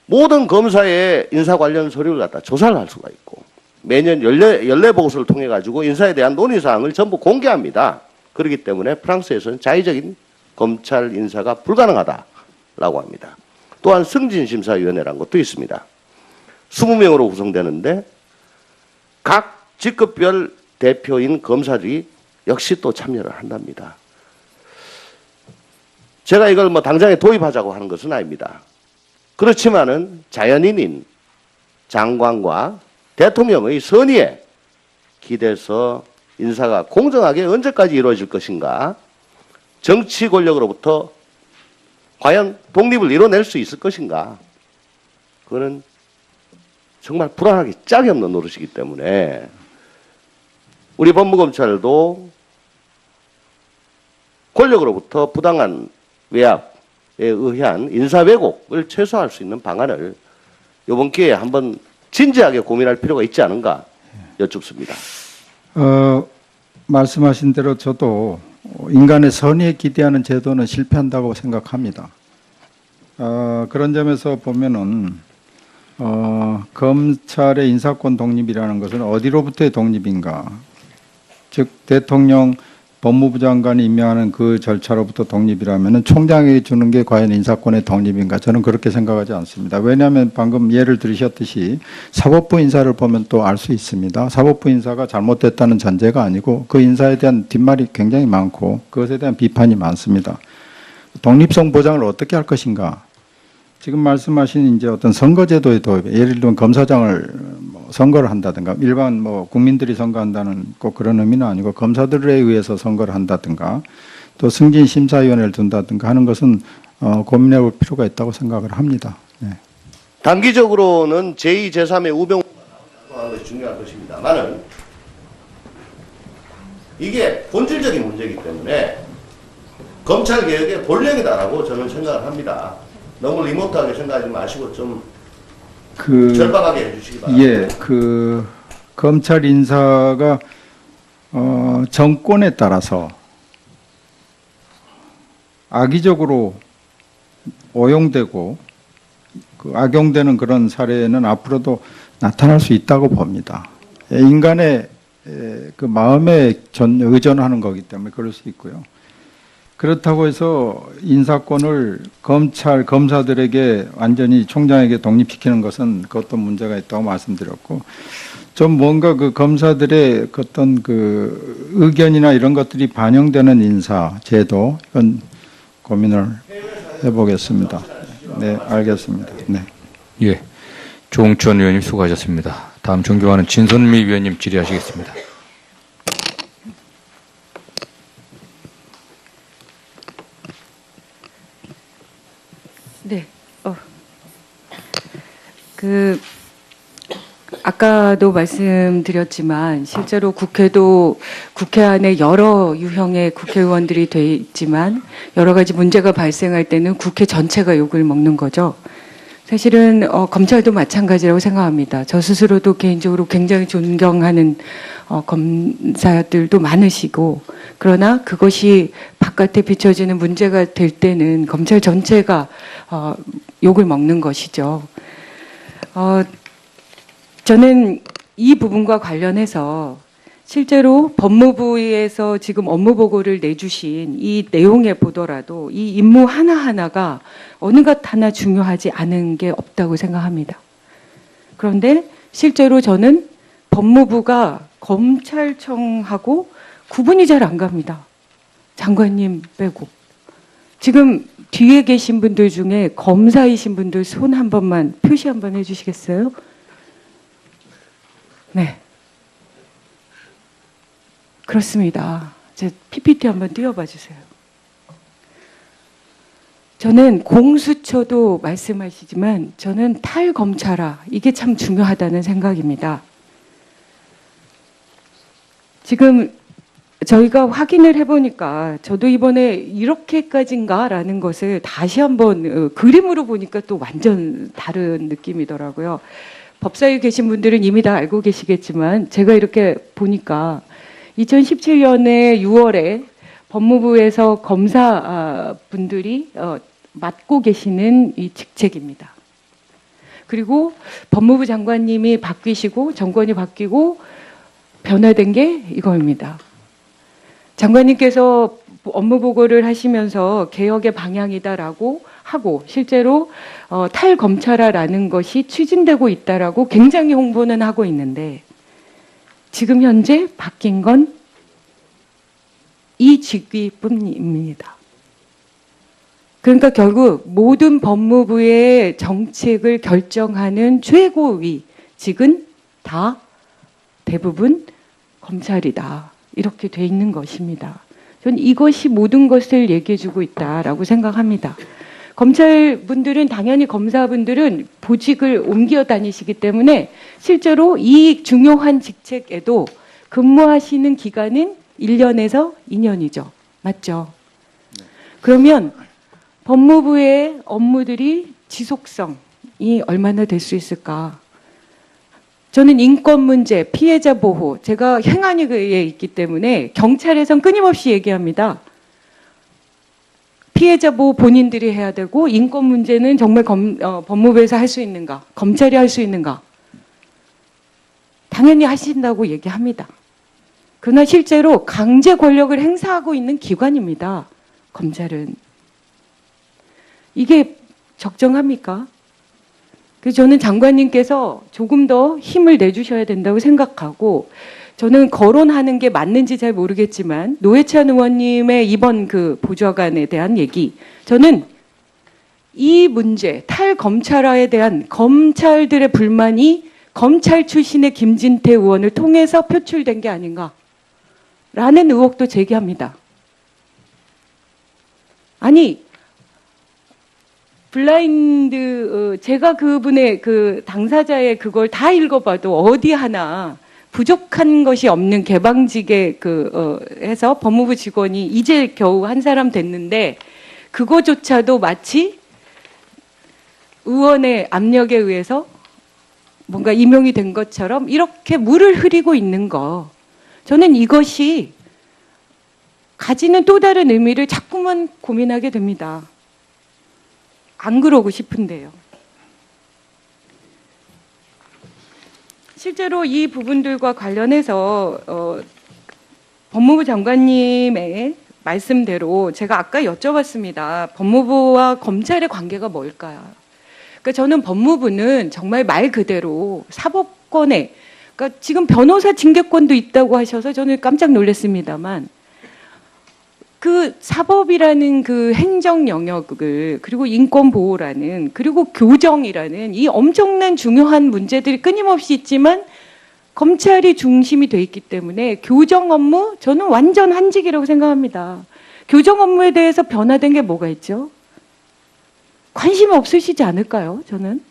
모든 검사의 인사 관련 서류를 갖다 조사를 할 수가 있고 매년 연례 보고서를 통해 가지고 인사에 대한 논의 사항을 전부 공개합니다. 그렇기 때문에 프랑스에서는 자의적인 검찰 인사가 불가능하다라고 합니다. 또한 승진심사위원회라는 것도 있습니다. 20명으로 구성되는데 각 직급별 대표인 검사들이 역시 또 참여를 한답니다. 제가 이걸 뭐 당장에 도입하자고 하는 것은 아닙니다. 그렇지만은 자연인인 장관과 대통령의 선의에 기대서 인사가 공정하게 언제까지 이루어질 것인가, 정치 권력으로부터 과연 독립을 이뤄낼 수 있을 것인가, 그거는 정말 불안하기 짝이 없는 노릇이기 때문에 우리 법무검찰도 권력으로부터 부당한 외압에 의한 인사 왜곡을 최소화할 수 있는 방안을 이번 기회에 한번 진지하게 고민할 필요가 있지 않은가 여쭙습니다. 말씀하신 대로 저도 인간의 선의에 기대하는 제도는 실패한다고 생각합니다. 그런 점에서 보면은 검찰의 인사권 독립이라는 것은 어디로부터의 독립인가? 즉 대통령 법무부 장관이 임명하는 그 절차로부터 독립이라면 총장에게 주는 게 과연 인사권의 독립인가? 저는 그렇게 생각하지 않습니다. 왜냐하면 방금 예를 들으셨듯이 사법부 인사를 보면 또 알 수 있습니다. 사법부 인사가 잘못됐다는 전제가 아니고 그 인사에 대한 뒷말이 굉장히 많고 그것에 대한 비판이 많습니다. 독립성 보장을 어떻게 할 것인가? 지금 말씀하신 이제 어떤 선거제도의 도입, 예를 들면 검사장을 선거를 한다든가, 일반 국민들이 선거한다는 꼭 그런 의미는 아니고 검사들에 의해서 선거를 한다든가, 또 승진심사위원회를 둔다든가 하는 것은 고민해 볼 필요가 있다고 생각을 합니다. 네. 단기적으로는 제2, 제3의 우병우가 나오는 것이 중요한 것입니다만은 이게 본질적인 문제이기 때문에 검찰개혁의 본령이다라고 저는 생각을 합니다. 너무 리모트하게 생각하지 마시고 좀 절박하게 해주시기 바랍니다. 예, 검찰 인사가 정권에 따라서 악의적으로 오용되고 악용되는 그런 사례는 앞으로도 나타날 수 있다고 봅니다. 인간의 그 마음에 의존하는 거기 때문에 그럴 수 있고요. 그렇다고 해서 인사권을 검사들에게 완전히 총장에게 독립시키는 것은 그것도 문제가 있다고 말씀드렸고, 좀 뭔가 그 검사들의 어떤 그 의견이나 이런 것들이 반영되는 인사 제도, 이건 고민을 해보겠습니다. 네, 알겠습니다. 네. 예. 조홍천 의원님 수고하셨습니다. 다음 존경하는 진선미 위원님 질의하시겠습니다. 네. 아까도 말씀드렸지만 실제로 국회도 국회 안에 여러 유형의 국회의원들이 돼 있지만 여러 가지 문제가 발생할 때는 국회 전체가 욕을 먹는 거죠. 사실은 검찰도 마찬가지라고 생각합니다. 저 스스로도 개인적으로 굉장히 존경하는 검사들도 많으시고, 그러나 그것이 바깥에 비춰지는 문제가 될 때는 검찰 전체가 욕을 먹는 것이죠. 저는 이 부분과 관련해서 실제로 법무부에서 지금 업무 보고를 내주신 이 내용에 보더라도 이 임무 하나하나가 어느 것 하나 중요하지 않은 게 없다고 생각합니다. 그런데 실제로 저는 법무부가 검찰청하고 구분이 잘 안 갑니다. 장관님 빼고. 지금 뒤에 계신 분들 중에 검사이신 분들 손 한 번만 표시 한번 해주시겠어요? 네. 그렇습니다. 제 PPT 한번 띄워봐 주세요. 저는 공수처도 말씀하시지만 저는 탈검찰화, 이게 참 중요하다는 생각입니다. 지금 저희가 확인을 해보니까 저도 이번에 이렇게까지인가라는 것을 다시 한번 그림으로 보니까 또 완전 다른 느낌이더라고요. 법사위에 계신 분들은 이미 다 알고 계시겠지만 제가 이렇게 보니까 2017년에 6월에 법무부에서 검사분들이 맡고 계시는 이 직책입니다. 그리고 법무부 장관님이 바뀌시고 정권이 바뀌고 변화된 게 이거입니다. 장관님께서 업무 보고를 하시면서 개혁의 방향이다라고 하고 실제로 탈검찰화라는 것이 추진되고 있다라고 굉장히 홍보는 하고 있는데 지금 현재 바뀐 건 이 직위뿐입니다. 그러니까 결국 모든 법무부의 정책을 결정하는 최고위직은 다 대부분 검찰이다. 이렇게 돼 있는 것입니다. 저는 이것이 모든 것을 얘기해주고 있다라고 생각합니다. 검찰분들은 당연히 검사분들은 보직을 옮겨 다니시기 때문에 실제로 이 중요한 직책에도 근무하시는 기간은 1년에서 2년이죠. 맞죠? 그러면 법무부의 업무들이 지속성이 얼마나 될 수 있을까? 저는 인권 문제, 피해자 보호, 제가 행안위에 있기 때문에 경찰에선 끊임없이 얘기합니다. 피해자 보호 본인들이 해야 되고 인권 문제는 정말 법무부에서 할 수 있는가? 검찰이 할 수 있는가? 당연히 하신다고 얘기합니다. 그러나 실제로 강제 권력을 행사하고 있는 기관입니다. 검찰은. 이게 적정합니까? 그래서 저는 장관님께서 조금 더 힘을 내주셔야 된다고 생각하고 저는 거론하는 게 맞는지 잘 모르겠지만 노회찬 의원님의 이번 그 보좌관에 대한 얘기 저는 이 문제 탈검찰화에 대한 검찰들의 불만이 검찰 출신의 김진태 의원을 통해서 표출된 게 아닌가 라는 의혹도 제기합니다. 아니 블라인드 제가 그분의 그 당사자의 그걸 다 읽어봐도 어디 하나 부족한 것이 없는 개방직에 해서 법무부 직원이 이제 겨우 한 사람 됐는데 그거조차도 마치 의원의 압력에 의해서 뭔가 임용이 된 것처럼 이렇게 물을 흐리고 있는 거 저는 이것이 가지는 또 다른 의미를 자꾸만 고민하게 됩니다. 안 그러고 싶은데요. 실제로 이 부분들과 관련해서 법무부 장관님의 말씀대로 제가 아까 여쭤봤습니다. 법무부와 검찰의 관계가 뭘까요? 그러니까 저는 법무부는 정말 말 그대로 사법권에 그러니까 지금 변호사 징계권도 있다고 하셔서 저는 깜짝 놀랐습니다만 그 사법이라는 그 행정 영역을 그리고 인권 보호라는 그리고 교정이라는 이 엄청난 중요한 문제들이 끊임없이 있지만 검찰이 중심이 돼 있기 때문에 교정 업무 저는 완전 한직이라고 생각합니다. 교정 업무에 대해서 변화된 게 뭐가 있죠? 관심 없으시지 않을까요? 저는.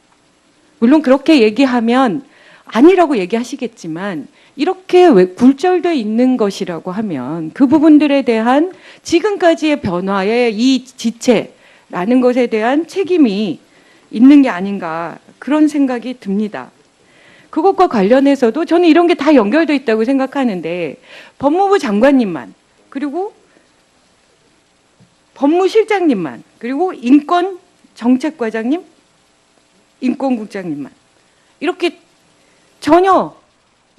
물론 그렇게 얘기하면 아니라고 얘기하시겠지만 이렇게 왜 굴절돼 있는 것이라고 하면 그 부분들에 대한 지금까지의 변화의 이 지체라는 것에 대한 책임이 있는 게 아닌가 그런 생각이 듭니다. 그것과 관련해서도 저는 이런 게 다 연결돼 있다고 생각하는데 법무부 장관님만 그리고 법무실장님만 그리고 인권정책과장님, 인권국장님만 이렇게 전혀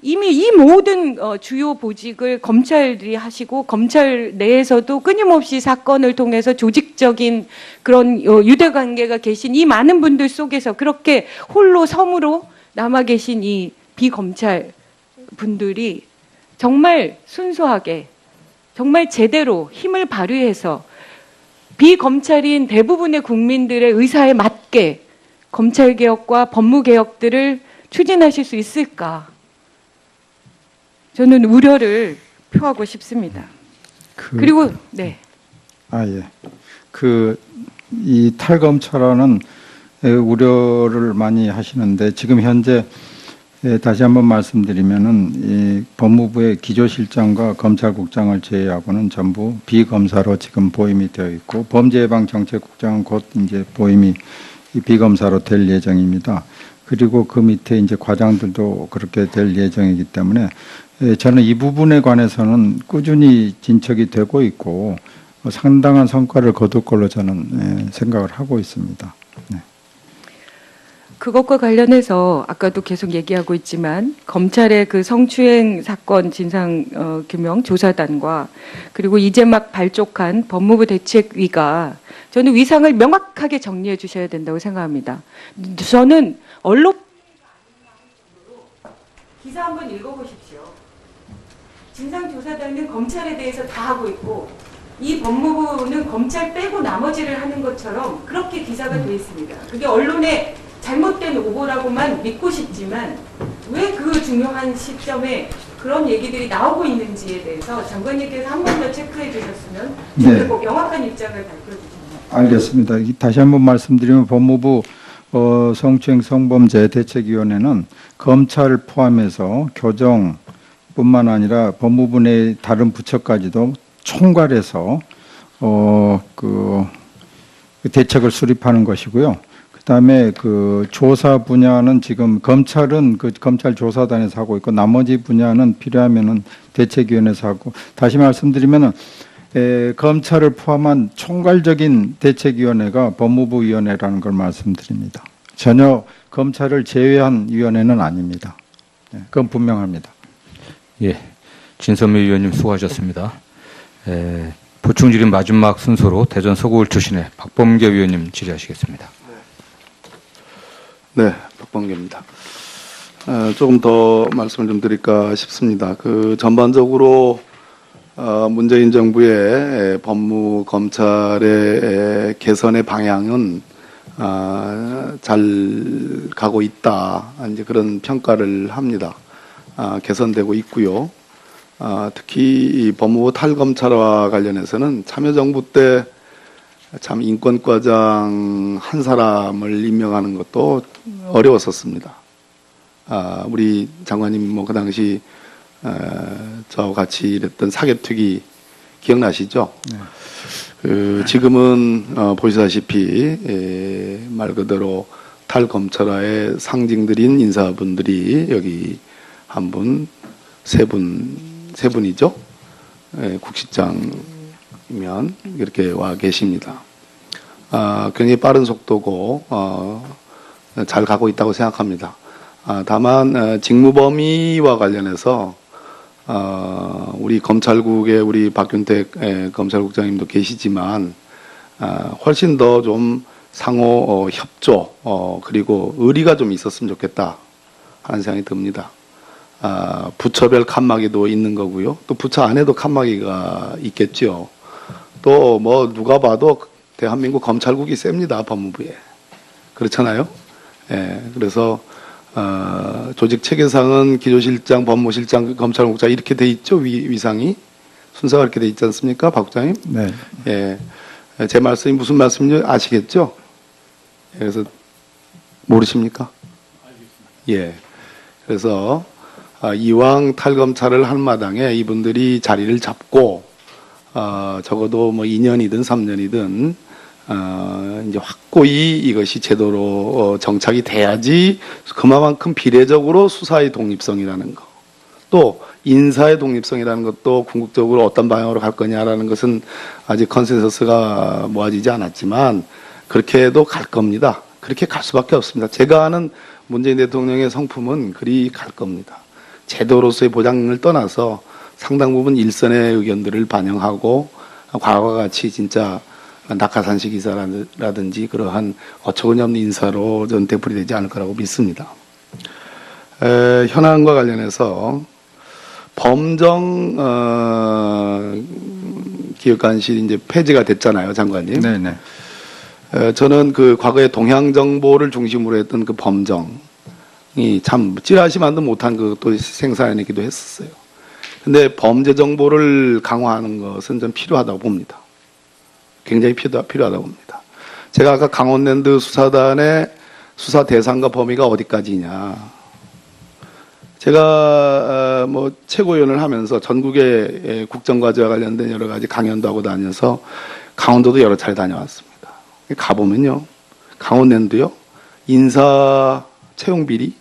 이미 이 모든 주요 보직을 검찰들이 하시고 검찰 내에서도 끊임없이 사건을 통해서 조직적인 그런 유대관계가 계신 이 많은 분들 속에서 그렇게 홀로 섬으로 남아 계신 이 비검찰 분들이 정말 순수하게 정말 제대로 힘을 발휘해서 비검찰인 대부분의 국민들의 의사에 맞게 검찰개혁과 법무개혁들을 추진하실 수 있을까? 저는 우려를 표하고 싶습니다. 그리고 네. 예. 이 탈검찰화는 우려를 많이 하시는데 지금 현재 다시 한번 말씀드리면은 이 법무부의 기조실장과 검찰국장을 제외하고는 전부 비검사로 지금 보임이 되어 있고 범죄예방정책국장은 곧 이제 보임이 비검사로 될 예정입니다. 그리고 그 밑에 이제 과장들도 그렇게 될 예정이기 때문에 저는 이 부분에 관해서는 꾸준히 진척이 되고 있고 상당한 성과를 거둘 걸로 저는 생각을 하고 있습니다. 네. 그것과 관련해서 아까도 계속 얘기하고 있지만 검찰의 그 성추행 사건 진상 규명 조사단과 그리고 이제 막 발족한 법무부 대책위가 저는 위상을 명확하게 정리해 주셔야 된다고 생각합니다. 저는 언론 기사 한번 읽어보십시오. 진상조사단은 검찰에 대해서 다 하고 있고 이 법무부는 검찰 빼고 나머지를 하는 것처럼 그렇게 기사가 되어 있습니다. 그게 언론의 잘못된 오보라고만 믿고 싶지만 왜 그 중요한 시점에 그런 얘기들이 나오고 있는지에 대해서 장관님께서 한 번 더 체크해 주셨으면 저는 꼭 명확한 입장을 밝혀 주십니다. 알겠습니다. 다시 한번 말씀드리면 법무부 성추행 성범죄 대책위원회는 검찰을 포함해서 교정뿐만 아니라 법무부 내 다른 부처까지도 총괄해서 그 대책을 수립하는 것이고요. 그다음에 그 조사 분야는 지금 검찰은 그 검찰 조사단에서 하고 있고 나머지 분야는 필요하면은 대책위원회에서 하고 다시 말씀드리면은 검찰을 포함한 총괄적인 대책위원회가 법무부위원회라는 걸 말씀드립니다. 전혀 검찰을 제외한 위원회는 아닙니다. 그건 분명합니다. 예, 진선미 위원님 수고하셨습니다. 보충 질의 마지막 순서로 대전 서구울 출신의 박범계 위원님 질의하시겠습니다. 네, 박범계입니다. 조금 더 말씀을 좀 드릴까 싶습니다. 전반적으로 문재인 정부의 법무 검찰의 개선의 방향은 잘 가고 있다. 이제 그런 평가를 합니다. 개선되고 있고요. 특히 이 법무부 탈검찰화 관련해서는 참여정부 때 참 인권과장 한 사람을 임명하는 것도 어려웠었습니다. 우리 장관님 그 당시 저와 같이 일했던 사개특위 기억나시죠? 네. 지금은 보시다시피 말 그대로 탈검찰화의 상징들인 인사분들이 여기 한 분, 세 분이죠. 국시장이면 이렇게 와 계십니다. 굉장히 빠른 속도고 잘 가고 있다고 생각합니다. 다만 직무 범위와 관련해서 우리 검찰국의 우리 박균택 검찰국장님도 계시지만 훨씬 더 좀 상호 협조 그리고 의리가 좀 있었으면 좋겠다 하는 생각이 듭니다. 부처별 칸막이도 있는 거고요. 또 부처 안에도 칸막이가 있겠죠. 또 뭐 누가 봐도 대한민국 검찰국이 셉니다. 법무부에. 그렇잖아요. 예, 그래서 조직 체계상은 기조실장, 법무실장, 검찰국장 이렇게 돼 있죠. 위상이 순서가 이렇게 돼 있지 않습니까, 박 국장님? 네. 예, 제 말씀이 무슨 말씀인지 아시겠죠? 그래서 모르십니까? 예. 그래서 이왕 탈검찰을 할 마당에 이분들이 자리를 잡고 적어도 뭐 2년이든 3년이든 이제 확고히 이것이 제도로 정착이 돼야지 그만큼 비례적으로 수사의 독립성이라는 거, 또 인사의 독립성이라는 것도 궁극적으로 어떤 방향으로 갈 거냐라는 것은 아직 컨센서스가 모아지지 않았지만 그렇게 해도 갈 겁니다. 그렇게 갈 수밖에 없습니다. 제가 아는 문재인 대통령의 성품은 그리 갈 겁니다. 제도로서의 보장을 떠나서 상당 부분 일선의 의견들을 반영하고 과거와 같이 진짜 낙하산식 이사라든지 그러한 어처구니 없는 인사로 전 되풀이되지 않을 거라고 믿습니다. 현안과 관련해서 범정 기획관실이 이제 폐지가 됐잖아요, 장관님. 네네. 저는 그 과거에 동향 정보를 중심으로 했던 그 범정이 참 찌라시만도 못한 그것도 생산해내기도 했었어요. 근데 범죄 정보를 강화하는 것은 좀 필요하다고 봅니다. 굉장히 필요하다고 봅니다. 제가 아까 강원랜드 수사단의 수사 대상과 범위가 어디까지냐. 제가 뭐 최고위원을 하면서 전국의 국정과제와 관련된 여러 가지 강연도 하고 다녀서 강원도도 여러 차례 다녀왔습니다. 가보면요, 강원랜드요, 인사 채용 비리,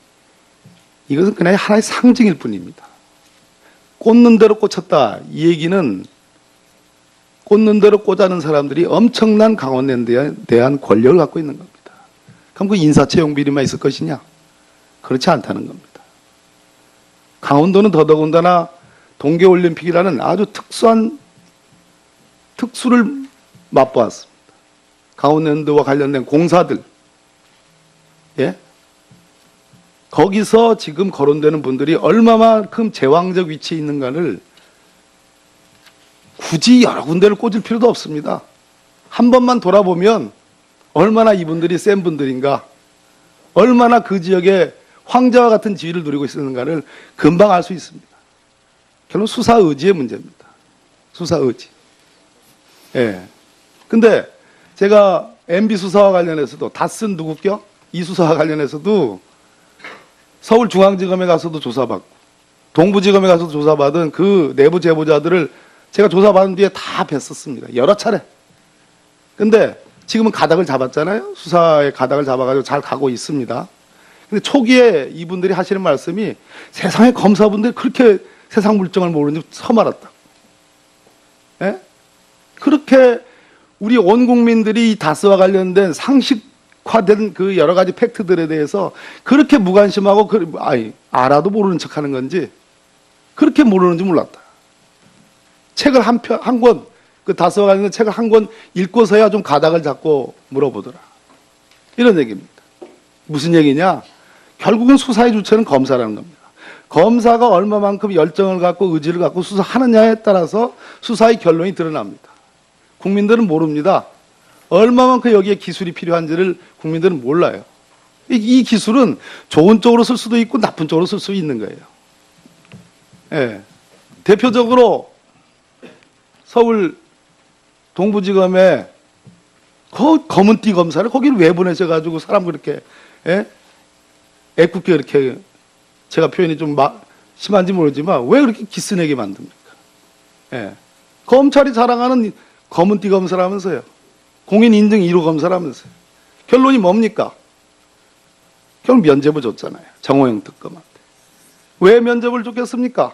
이것은 그냥 하나의 상징일 뿐입니다. 꽂는 대로 꽂혔다. 이 얘기는 꽂는 대로 꽂아는 사람들이 엄청난 강원랜드에 대한 권력을 갖고 있는 겁니다. 그럼 그 인사 채용 비리만 있을 것이냐? 그렇지 않다는 겁니다. 강원도는 더더군다나 동계올림픽이라는 아주 특수를 맛보았습니다. 강원랜드와 관련된 공사들, 예? 거기서 지금 거론되는 분들이 얼마만큼 제왕적 위치에 있는가를 굳이 여러 군데를 꽂을 필요도 없습니다. 한 번만 돌아보면 얼마나 이분들이 센 분들인가, 얼마나 그 지역에 황제와 같은 지위를 누리고 있는가를 금방 알 수 있습니다. 결론 수사 의지의 문제입니다. 수사 의지. 예. 근데 제가 MB 수사와 관련해서도 다쓴 누구격 이 수사와 관련해서도 서울중앙지검에 가서도 조사받고 동부지검에 가서도 조사받은 그 내부 제보자들을 제가 조사받은 뒤에 다 뵀었습니다. 여러 차례. 근데 지금은 가닥을 잡았잖아요. 수사의 가닥을 잡아가지고 잘 가고 있습니다. 근데 초기에 이분들이 하시는 말씀이 세상의 검사분들이 그렇게 세상 물정을 모르는지 처음 알았다. 예? 그렇게 우리 온 국민들이 다스와 관련된 상식화된 그 여러 가지 팩트들에 대해서 그렇게 무관심하고 알아도 모르는 척하는 건지 그렇게 모르는지 몰랐다. 책을 한 권, 그 다스와 관련된 책을 한 권 읽고서야 좀 가닥을 잡고 물어보더라. 이런 얘기입니다. 무슨 얘기냐? 결국은 수사의 주체는 검사라는 겁니다. 검사가 얼마만큼 열정을 갖고 의지를 갖고 수사하느냐에 따라서 수사의 결론이 드러납니다. 국민들은 모릅니다. 얼마만큼 여기에 기술이 필요한지를 국민들은 몰라요. 이 기술은 좋은 쪽으로 쓸 수도 있고 나쁜 쪽으로 쓸 수 있는 거예요. 예. 대표적으로 서울 동부지검에 검은띠 검사를 거기를 왜 보내셔가지고 사람 그렇게, 예? 애꿎게 이렇게, 제가 표현이 좀 심한지 모르지만 왜 그렇게 기스내게 만듭니까? 예. 검찰이 자랑하는 검은띠 검사라면서요. 공인 인증 1호 검사라면서요. 결론이 뭡니까? 결국 면접을 줬잖아요. 정호영 특검한테. 왜 면접을 줬겠습니까?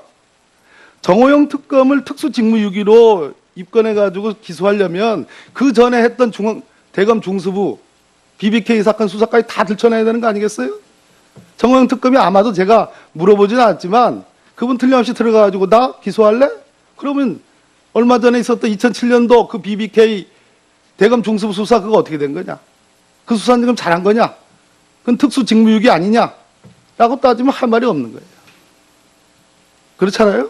정호영 특검을 특수직무유기로 입건해가지고 기소하려면 그 전에 했던 대검 중수부 BBK 사건 수사까지 다 들춰내야 되는 거 아니겠어요? 정호영 특검이 아마도 제가 물어보진 않았지만 그분 틀림없이 들어가가지고 나 기소할래? 그러면 얼마 전에 있었던 2007년도 그 BBK 대검 중수부 수사 그거 어떻게 된 거냐? 그 수사는 지금 잘한 거냐? 그건 특수직무유기 아니냐? 라고 따지면 할 말이 없는 거예요. 그렇잖아요?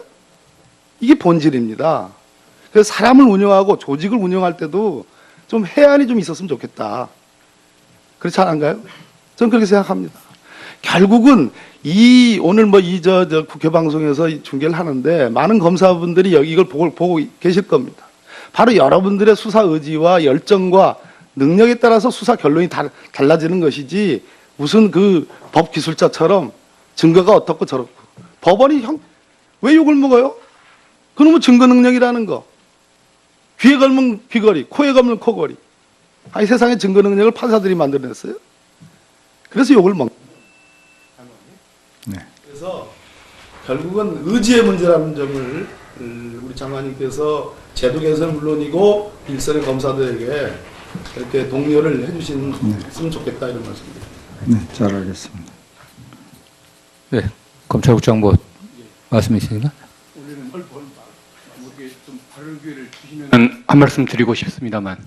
이게 본질입니다. 그래서 사람을 운영하고 조직을 운영할 때도 좀 해안이 좀 있었으면 좋겠다. 그렇지 않은가요? 저는 그렇게 생각합니다. 결국은 오늘 국회 방송에서 중계를 하는데 많은 검사분들이 이걸 보고 계실 겁니다. 바로 여러분들의 수사 의지와 열정과 능력에 따라서 수사 결론이 달라지는 것이지 무슨 그 법 기술자처럼 증거가 어떻고 저렇고 법원이 왜 욕을 먹어요? 그놈의 증거 능력이라는 거. 귀에 걸면 귀걸이, 코에 걸면 코걸이. 아니 세상에 증거 능력을 판사들이 만들어냈어요. 그래서 욕을 먹. 네. 그래서 결국은 의지의 문제라는 점을 우리 장관님께서 제도 개선은 물론이고 일선의 검사들에게 이렇게 독려를 해주셨으면 좋겠다 이런 말씀입니다. 네, 잘 알겠습니다. 네, 검찰국장 뭐 말씀 있으신가? 한 말씀 드리고 싶습니다만.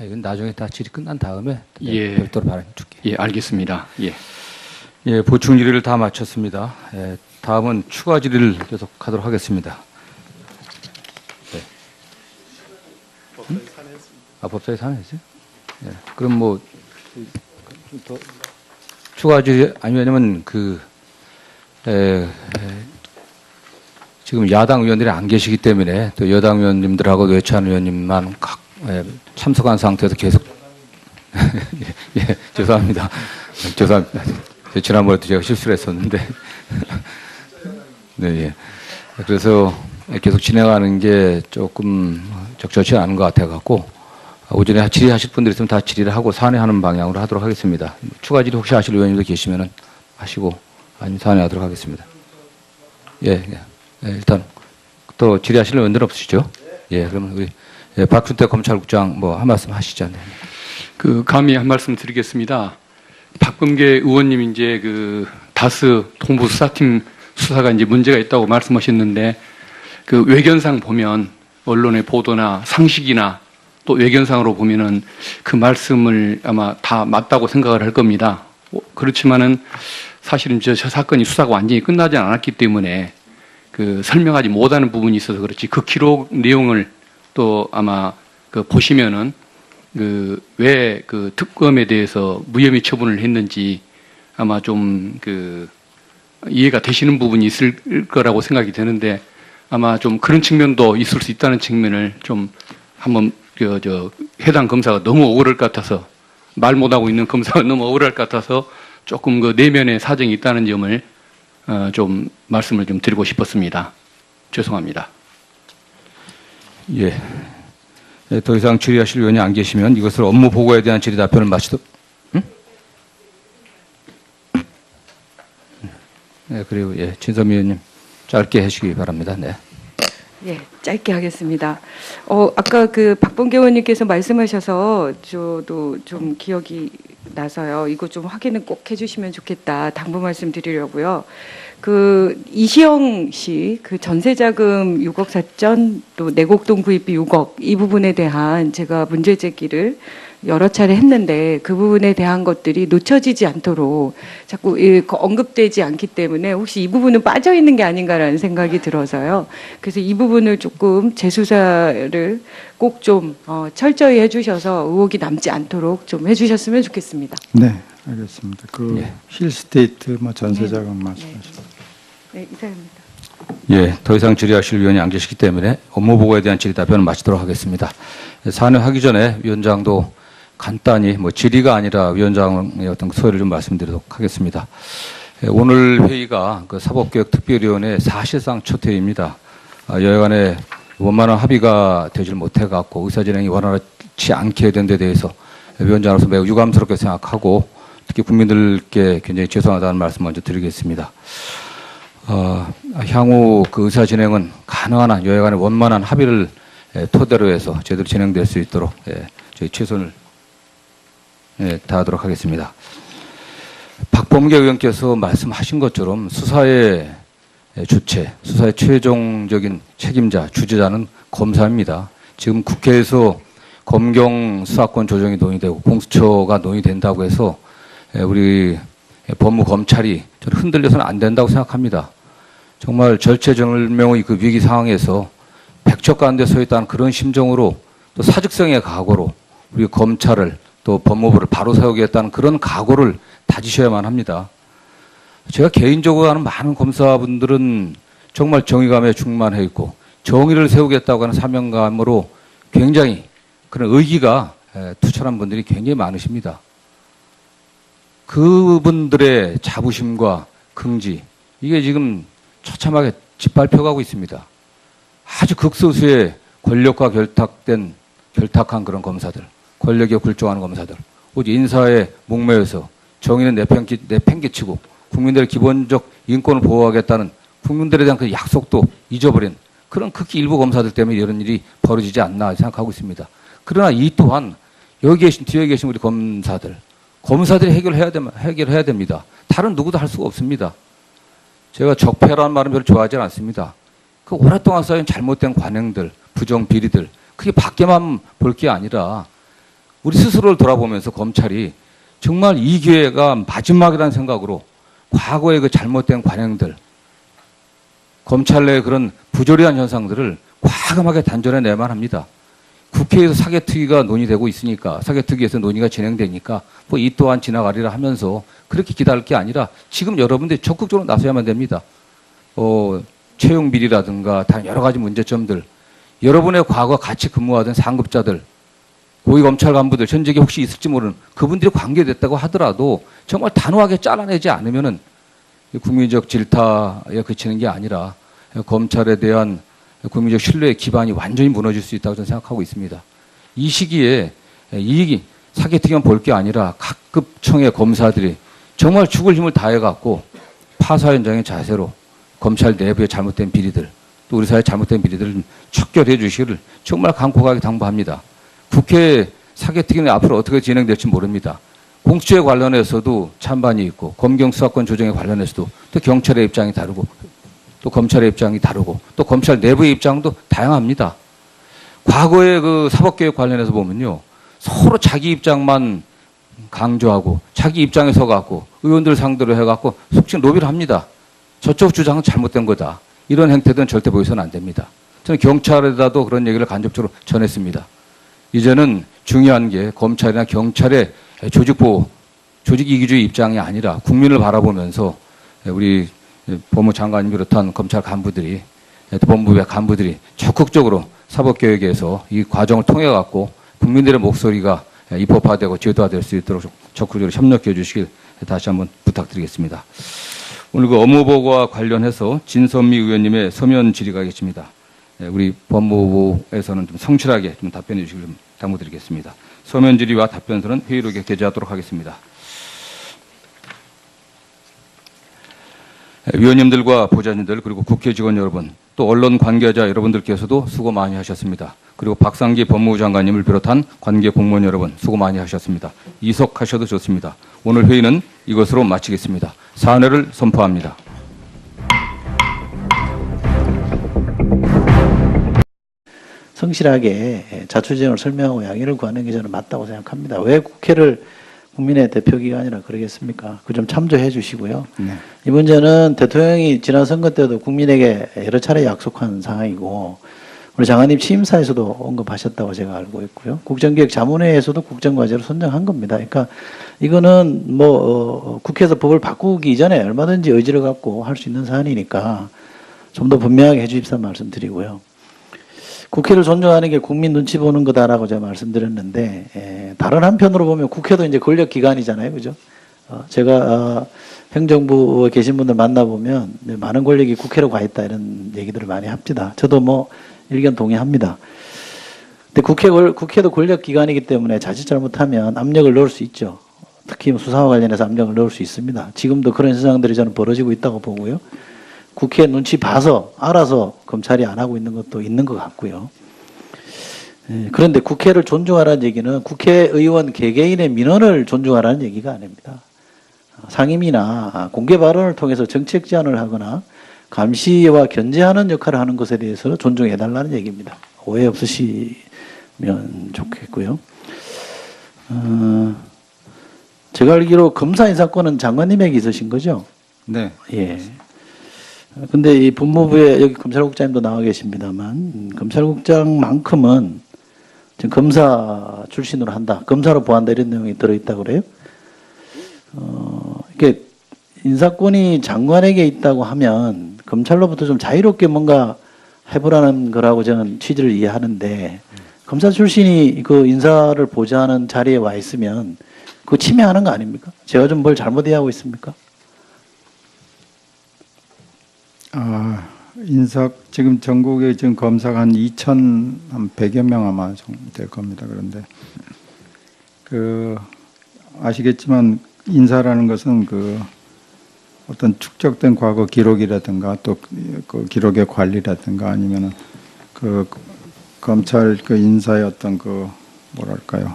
이건 나중에 다 질의 끝난 다음에 예. 별도로 발언 줄게. 예, 알겠습니다. 예. 예, 보충 질의를 다 마쳤습니다. 예, 다음은 추가 질의를 계속하도록 하겠습니다. 네. 법사위 산회했어요? 예, 그럼 뭐 좀 더 추가 질의 아니 왜냐면 지금 야당 의원들이 안 계시기 때문에 또 여당 의원님들하고 외찬 의원님만 참석한 상태에서 계속 예, 죄송합니다. 죄송합니다. 지난번에도 제가 실수를 했었는데 네, 예. 그래서 계속 진행하는 게 조금 적절치 않은 것 같아갖고 오전에 질의하실 분들 있으면 다 질의를 하고 산회하는 방향으로 하도록 하겠습니다. 추가 질의 혹시 하실 의원님들 계시면은 하시고 아니면 산회하도록 하겠습니다. 예, 예. 예, 일단 또 질의하실 의원들 없으시죠? 예, 그러면 우리 예, 박순태 검찰국장 뭐 한 말씀 하시죠. 네. 감히 한 말씀 드리겠습니다. 박범계 의원님 이제 다스 동부 수사팀 수사가 이제 문제가 있다고 말씀하셨는데 외견상 보면 언론의 보도나 상식이나 또 외견상으로 보면은 그 말씀을 아마 다 맞다고 생각을 할 겁니다. 그렇지만은 사실은 저 사건이 수사가 완전히 끝나지 않았기 때문에 설명하지 못하는 부분이 있어서 그렇지 그 기록 내용을 또 아마 보시면은 왜 특검에 대해서 무혐의 처분을 했는지 아마 좀 이해가 되시는 부분이 있을 거라고 생각이 되는데 아마 좀 그런 측면도 있을 수 있다는 측면을 좀 한번 해당 검사가 너무 억울할 것 같아서 말 못하고 있는 검사가 너무 억울할 것 같아서 조금 내면의 사정이 있다는 점을 좀 말씀을 좀 드리고 싶었습니다. 죄송합니다. 예. 예, 더 이상 질의하실 의원이 안 계시면 이것을 업무 보고에 대한 질의 답변을 마치도록. 네, 그리고 예, 진섬 의원님 짧게 해주시기 바랍니다. 네. 예, 짧게 하겠습니다. 아까 박범계 의원님께서 말씀하셔서 저도 좀 기억이 나서요. 이거 좀 확인을 꼭 해주시면 좋겠다. 당부 말씀드리려고요. 이시영 씨 전세자금 6억 사건 또 내곡동 구입비 6억 이 부분에 대한 제가 문제 제기를 여러 차례 했는데 그 부분에 대한 것들이 놓쳐지지 않도록 자꾸 언급되지 않기 때문에 혹시 이 부분은 빠져 있는 게 아닌가라는 생각이 들어서요. 그래서 이 부분을 조금 재수사를 꼭 좀 철저히 해주셔서 의혹이 남지 않도록 좀 해주셨으면 좋겠습니다. 네, 알겠습니다. 예. 힐스테이트 전세자금 말씀하시죠. 네, 이상입니다. 예, 더 이상 질의하실 의원이 안 계시기 때문에 업무 보고에 대한 질의 답변을 마치도록 하겠습니다. 산회하기 전에 위원장도 간단히 질의가 아니라 위원장의 어떤 소회를 좀 말씀드리도록 하겠습니다. 오늘 회의가 사법개혁특별위원회 사실상 첫 회의입니다. 여야간에 원만한 합의가 되질 못해갖고 의사진행이 원활치 않게 된 데 대해서 위원장으로서 매우 유감스럽게 생각하고 특히 국민들께 굉장히 죄송하다는 말씀 먼저 드리겠습니다. 향후 의사진행은 가능한 한 여야간의 원만한 합의를 토대로 해서 제대로 진행될 수 있도록 저희 최선을 다하도록 하겠습니다. 박범계 의원께서 말씀하신 것처럼 수사의 주체, 수사의 최종적인 책임자, 주재자는 검사입니다. 지금 국회에서 검경 수사권 조정이 논의되고 공수처가 논의된다고 해서 우리 법무검찰이 저는 흔들려서는 안 된다고 생각합니다. 정말 절체절명의 위기 상황에서 백척가운데 서 있다는 그런 심정으로 또 사직성의 각오로 우리 검찰을 또 법무부를 바로 세우겠다는 그런 각오를 다지셔야만 합니다. 제가 개인적으로 아는 많은 검사분들은 정말 정의감에 충만해 있고 정의를 세우겠다고 하는 사명감으로 굉장히 그런 의기가 투철한 분들이 굉장히 많으십니다. 그분들의 자부심과 긍지, 이게 지금 처참하게 짓밟혀가고 있습니다. 아주 극소수의 권력과 결탁한 그런 검사들, 권력에 굴종하는 검사들, 오직 인사에 목매여서 정의는 내팽개치고 국민들의 기본적 인권을 보호하겠다는 국민들에 대한 그 약속도 잊어버린 그런 극히 일부 검사들 때문에 이런 일이 벌어지지 않나 생각하고 있습니다. 그러나 이 또한 여기 뒤에 계신 우리 검사들이 해결해야 됩니다. 다른 누구도 할 수가 없습니다. 제가 적폐라는 말은 별로 좋아하지 않습니다. 그 오랫동안 쌓인 잘못된 관행들, 부정 비리들, 그게 밖에만 볼 게 아니라 우리 스스로를 돌아보면서 검찰이 정말 이 기회가 마지막이라는 생각으로 과거의 그 잘못된 관행들, 검찰 내의 그런 부조리한 현상들을 과감하게 단절해내야만 합니다. 국회에서 사개특위가 논의되고 있으니까, 사개특위에서 논의가 진행되니까 뭐 이 또한 지나가리라 하면서 그렇게 기다릴 게 아니라 지금 여러분들이 적극적으로 나서야만 됩니다. 채용 비리라든가 다른 여러 가지 문제점들, 여러분의 과거 같이 근무하던 상급자들, 고위 검찰 간부들, 현직에 혹시 있을지 모르는 그분들이 관계됐다고 하더라도 정말 단호하게 잘라내지 않으면은 국민적 질타에 그치는 게 아니라 검찰에 대한 국민적 신뢰의 기반이 완전히 무너질 수 있다고 저는 생각하고 있습니다. 이 시기에 이 사개특위만 볼 게 아니라 각급청의 검사들이 정말 죽을 힘을 다해갖고 파사 현장의 자세로 검찰 내부의 잘못된 비리들, 또 우리 사회의 잘못된 비리들을 좀 척결해 주시기를 정말 간곡하게 당부합니다. 국회 사개특위는 앞으로 어떻게 진행될지 모릅니다. 공수처에 관련해서도 찬반이 있고 검경 수사권 조정에 관련해서도 또 경찰의 입장이 다르고 또 검찰의 입장이 다르고 또 검찰 내부의 입장도 다양합니다. 과거의 그 사법개혁 관련해서 보면요, 서로 자기 입장만 강조하고 자기 입장에 서갖고 의원들 상대로 해갖고 속칭 로비를 합니다. 저쪽 주장은 잘못된 거다. 이런 행태들은 절대 보여서는 안 됩니다. 저는 경찰에다도 그런 얘기를 간접적으로 전했습니다. 이제는 중요한 게 검찰이나 경찰의 조직보호, 조직이기주의 입장이 아니라 국민을 바라보면서 우리 법무장관님 비롯한 검찰 간부들이, 법무부의 간부들이 적극적으로 사법개혁에서 이 과정을 통해 갖고 국민들의 목소리가 입법화되고 제도화될 수 있도록 적극적으로 협력해 주시길 다시 한번 부탁드리겠습니다. 오늘 그 업무보고와 관련해서 진선미 의원님의 서면 질의가 있습니다. 우리 법무부에서는 좀 성실하게 좀 답변해 주시길 좀 당부드리겠습니다. 서면 질의와 답변서는 회의록에 게재하도록 하겠습니다. 위원님들과 보좌진들, 그리고 국회 직원 여러분, 또 언론 관계자 여러분들께서도 수고 많이 하셨습니다. 그리고 박상기 법무부 장관님을 비롯한 관계 공무원 여러분 수고 많이 하셨습니다. 이석하셔도 좋습니다. 오늘 회의는 이것으로 마치겠습니다. 사내를 선포합니다. 성실하게 자초지종을 설명하고 양해를 구하는 게 저는 맞다고 생각합니다. 왜 국회를 국민의 대표기관이라 그러겠습니까? 그 좀 참조해 주시고요. 네. 이 문제는 대통령이 지난 선거 때도 국민에게 여러 차례 약속한 사항이고 우리 장관님 취임사에서도 언급하셨다고 제가 알고 있고요. 국정기획 자문회에서도 국정과제로 선정한 겁니다. 그러니까 이거는 국회에서 법을 바꾸기 이전에 얼마든지 의지를 갖고 할 수 있는 사안이니까 좀 더 분명하게 해 주십사 말씀드리고요. 국회를 존중하는 게 국민 눈치 보는 거다라고 제가 말씀드렸는데, 다른 한편으로 보면 국회도 이제 권력기관이잖아요. 그죠? 제가 행정부에 계신 분들 만나보면 많은 권력이 국회로 가 있다 이런 얘기들을 많이 합니다. 저도 의견 동의합니다. 근데 국회도 권력기관이기 때문에 자칫 잘못하면 압력을 넣을 수 있죠. 특히 수사와 관련해서 압력을 넣을 수 있습니다. 지금도 그런 현상들이 저는 벌어지고 있다고 보고요. 국회 눈치 봐서 알아서 검찰이 안 하고 있는 것도 있는 것 같고요. 그런데 국회를 존중하라는 얘기는 국회의원 개개인의 민원을 존중하라는 얘기가 아닙니다. 상임이나 공개 발언을 통해서 정책 제안을 하거나 감시와 견제하는 역할을 하는 것에 대해서 존중해달라는 얘기입니다. 오해 없으시면 좋겠고요. 제가 알기로 검사 인사권은 장관님에게 있으신 거죠? 네. 예. 근데 이 법무부에 여기 검찰국장님도 나와 계십니다만 검찰국장만큼은 지금 검사 출신으로 한다, 검사로 보한다 이런 내용이 들어있다고 그래요. 이게 인사권이 장관에게 있다고 하면 검찰로부터 좀 자유롭게 뭔가 해보라는 거라고 저는 취지를 이해하는데 검사 출신이 그 인사를 보좌하는 자리에 와 있으면 그거 침해하는 거 아닙니까? 제가 좀 뭘 잘못 이해하고 있습니까? 인사 지금 전국에 지금 검사가 한 2,100여 명 아마 정도 될 겁니다. 그런데 그 아시겠지만 인사라는 것은 그 어떤 축적된 과거 기록이라든가 또 그 기록의 관리라든가 아니면은 그 검찰 그 인사의 어떤 그 뭐랄까요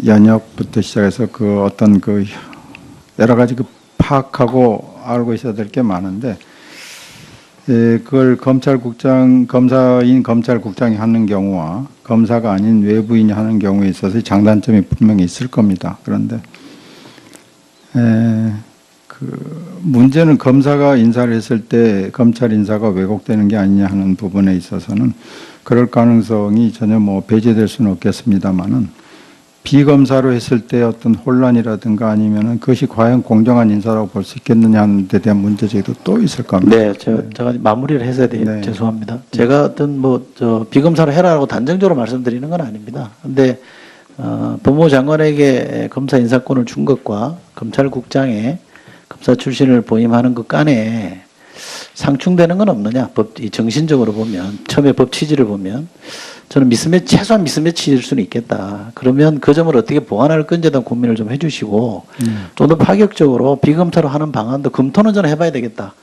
연역부터 시작해서 그 어떤 그 여러 가지 그 파악하고 알고 있어야 될 게 많은데 그걸 검사인 검찰국장이 하는 경우와 검사가 아닌 외부인이 하는 경우에 있어서 장단점이 분명히 있을 겁니다. 그런데 그 문제는 검사가 인사를 했을 때 검찰 인사가 왜곡되는 게 아니냐 하는 부분에 있어서는 그럴 가능성이 전혀 뭐 배제될 수는 없겠습니다만은 비검사로 했을 때 어떤 혼란이라든가 아니면은 그것이 과연 공정한 인사라고 볼 수 있겠느냐 하는 데 대한 문제제기도 또 있을 겁니다. 네, 제가 마무리를 해서 네. 죄송합니다. 제가 어떤 비검사로 해라라고 단정적으로 말씀드리는 건 아닙니다. 근데 법무부 장관에게 검사 인사권을 준 것과 검찰국장에 검사 출신을 보임하는 것 간에 상충되는 건 없느냐? 이 정신적으로 보면 처음에 법 취지를 보면 저는 최소한 미스매치일 수는 있겠다. 그러면 그 점을 어떻게 보완할 건지에 대한 고민을 좀 해주시고 좀 더 파격적으로 비검사로 하는 방안도 검토는 저는 해봐야 되겠다.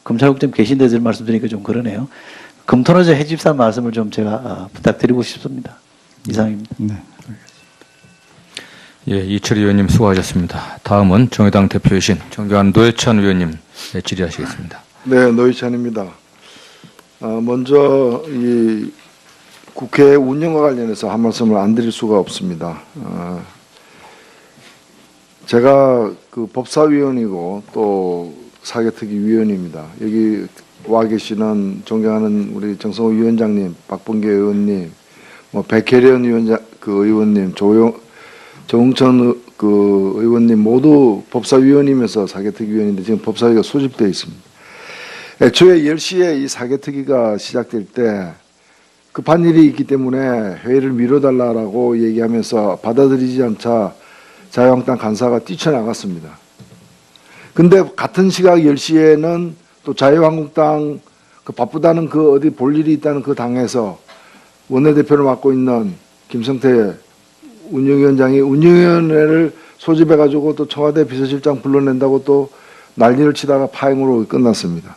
검찰국장 계신 데서 말씀드리니까 좀 그러네요. 검토는 저 해집사 말씀을 좀 제가 부탁드리고 싶습니다. 이상입니다. 네. 예, 이철희 의원님 수고하셨습니다. 다음은 정의당 대표이신 정교한 노회찬 의원님 질의하시겠습니다. 네, 노회찬입니다. 먼저 이 국회 운영과 관련해서 한 말씀을 안 드릴 수가 없습니다. 제가 그 법사위원이고 또 사개특위위원입니다. 여기 와 계시는 존경하는 우리 정성호 위원장님, 박범계 의원님, 백혜련 의원님, 조홍천 의원님 모두 법사위원이면서 사개특위위원인데 지금 법사위가 소집되어 있습니다. 애초에 10시에 이 사개특위가 시작될 때 급한 일이 있기 때문에 회의를 미뤄달라고 얘기하면서 받아들이지 않자 자유한국당 간사가 뛰쳐나갔습니다. 근데 같은 시각 10시에는 또 자유한국당 바쁘다는 어디 볼 일이 있다는 그 당에서 원내대표를 맡고 있는 김성태 운영위원장이 운영위원회를 소집해가지고 또 청와대 비서실장 불러낸다고 또 난리를 치다가 파행으로 끝났습니다.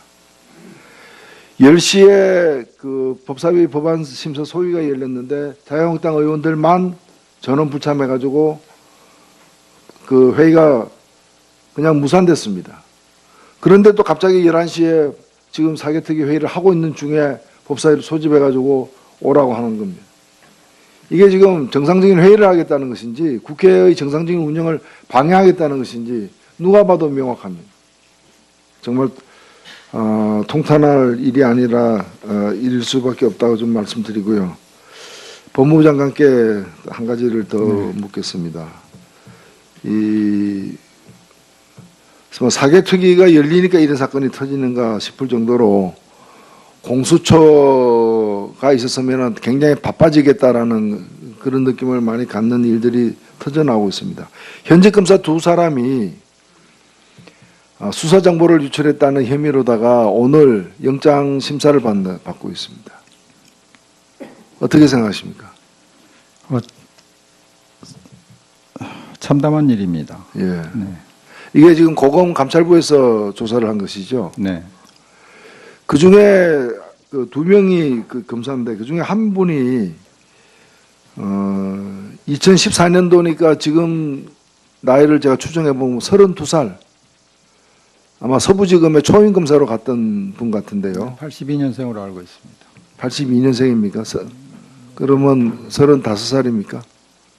10시에 그 법사위 법안 심사 소위가 열렸는데 자유한국당 의원들만 전원 불참해가지고 그 회의가 그냥 무산됐습니다. 그런데 또 갑자기 11시에 지금 사개특위 회의를 하고 있는 중에 법사위를 소집해가지고 오라고 하는 겁니다. 이게 지금 정상적인 회의를 하겠다는 것인지 국회의 정상적인 운영을 방해하겠다는 것인지 누가 봐도 명확합니다. 정말 통탄할 일이 아니라 일일 수밖에 없다고 좀 말씀드리고요. 법무부 장관께 한 가지를 더 묻겠습니다. 사개특위가 열리니까 이런 사건이 터지는가 싶을 정도로 공수처가 있었으면 굉장히 바빠지겠다라는 그런 느낌을 많이 갖는 일들이 터져나오고 있습니다. 현직 검사 2사람이 수사 정보를 유출했다는 혐의로다가 오늘 영장 심사를 받고 있습니다. 어떻게 생각하십니까? 참담한 일입니다. 예. 네. 이게 지금 고검 감찰부에서 조사를 한 것이죠. 네. 그 중에 그 2명이 그 검사인데 그 중에 한 분이 2014년도니까 지금 나이를 제가 추정해 보면 32살. 아마 서부지검의 초임 검사로 갔던 분 같은데요. 82년생으로 알고 있습니다. 82년생입니까? 그러면 35살입니까?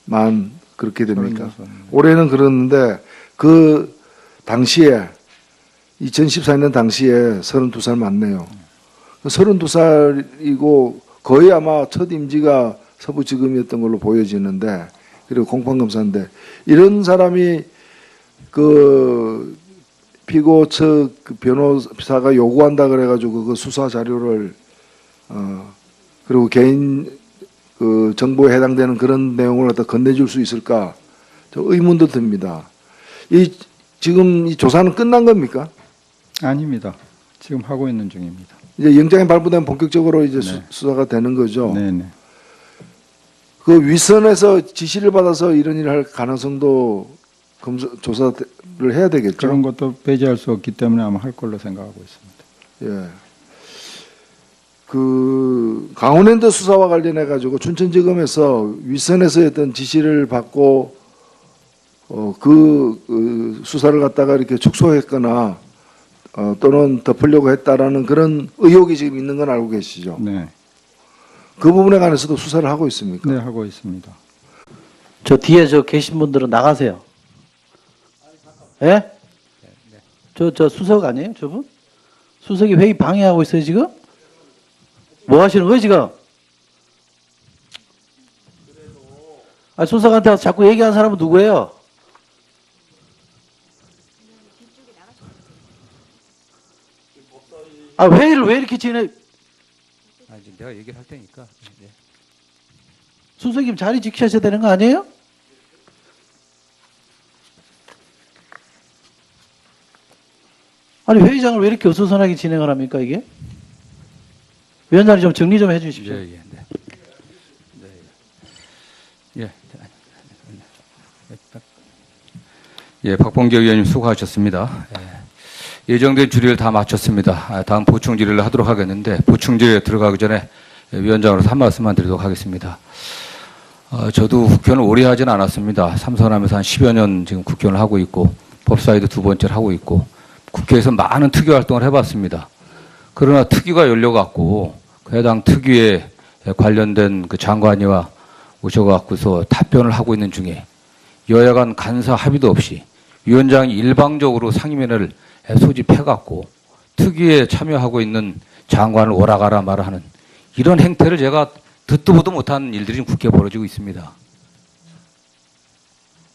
만 그렇게 됩니까? 36. 올해는 그러는데 그 당시에 2014년 당시에 32살 맞네요. 32살이고 거의 아마 첫 임기가 서부지검이었던 걸로 보여지는데 그리고 공판검사인데 이런 사람이 그 피고 측 변호사가 요구한다 그래가지고 그 수사 자료를 그리고 개인 그 정보에 해당되는 그런 내용을 갖다 건네줄 수 있을까? 저 의문도 듭니다. 지금 이 조사는 끝난 겁니까? 아닙니다. 지금 하고 있는 중입니다. 이제 영장이 발부되면 본격적으로 이제 네. 수사가 되는 거죠. 네네. 그 윗선에서 지시를 받아서 이런 일을 할 가능성도 조사를 해야 되겠죠. 그런 것도 배제할 수 없기 때문에 아마 할 걸로 생각하고 있습니다. 예. 그 강원랜드 수사와 관련해 가지고 춘천지검에서 윗선에서 어떤 지시를 받고 그 수사를 갖다가 이렇게 축소했거나 또는 덮으려고 했다라는 그런 의혹이 지금 있는 건 알고 계시죠? 네. 그 부분에 관해서도 수사를 하고 있습니까? 네, 하고 있습니다. 저 뒤에 저 계신 분들은 나가세요. 예? 저 수석 아니에요? 저분? 수석이 회의 방해하고 있어요, 지금? 뭐 하시는 거예요, 지금? 아, 수석한테 자꾸 얘기하는 사람은 누구예요? 아, 회의를 왜 이렇게 진행? 아, 지금 내가 얘기를 할 테니까. 네. 수석님 자리 지키셔야 되는 거 아니에요? 아니, 회의장을 왜 이렇게 어수선하게 진행을 합니까, 이게? 위원장님 좀 정리 좀 해주십시오. 예, 예, 네. 네. 예. 예, 박범계 의원님 수고하셨습니다. 예정된 질의를 다 마쳤습니다. 다음 보충 질의를 하도록 하겠는데 보충 질의에 들어가기 전에 위원장으로서 한 말씀만 드리도록 하겠습니다. 저도 국회의원을 오래 하진 않았습니다. 삼선하면서 한 10여 년 지금 국회의원을 하고 있고 법사위도 2번째를 하고 있고 국회에서 많은 특위 활동을 해봤습니다. 그러나 특위가 열려갖고 그 해당 특위에 관련된 그 장관이와 오셔갖고서 답변을 하고 있는 중에 여야 간 간사 합의도 없이 위원장이 일방적으로 상임위원회를 소집해갖고 특위에 참여하고 있는 장관을 오라가라 말하는 이런 행태를 제가 듣도 보도 못한 일들이 지금 국회에 벌어지고 있습니다.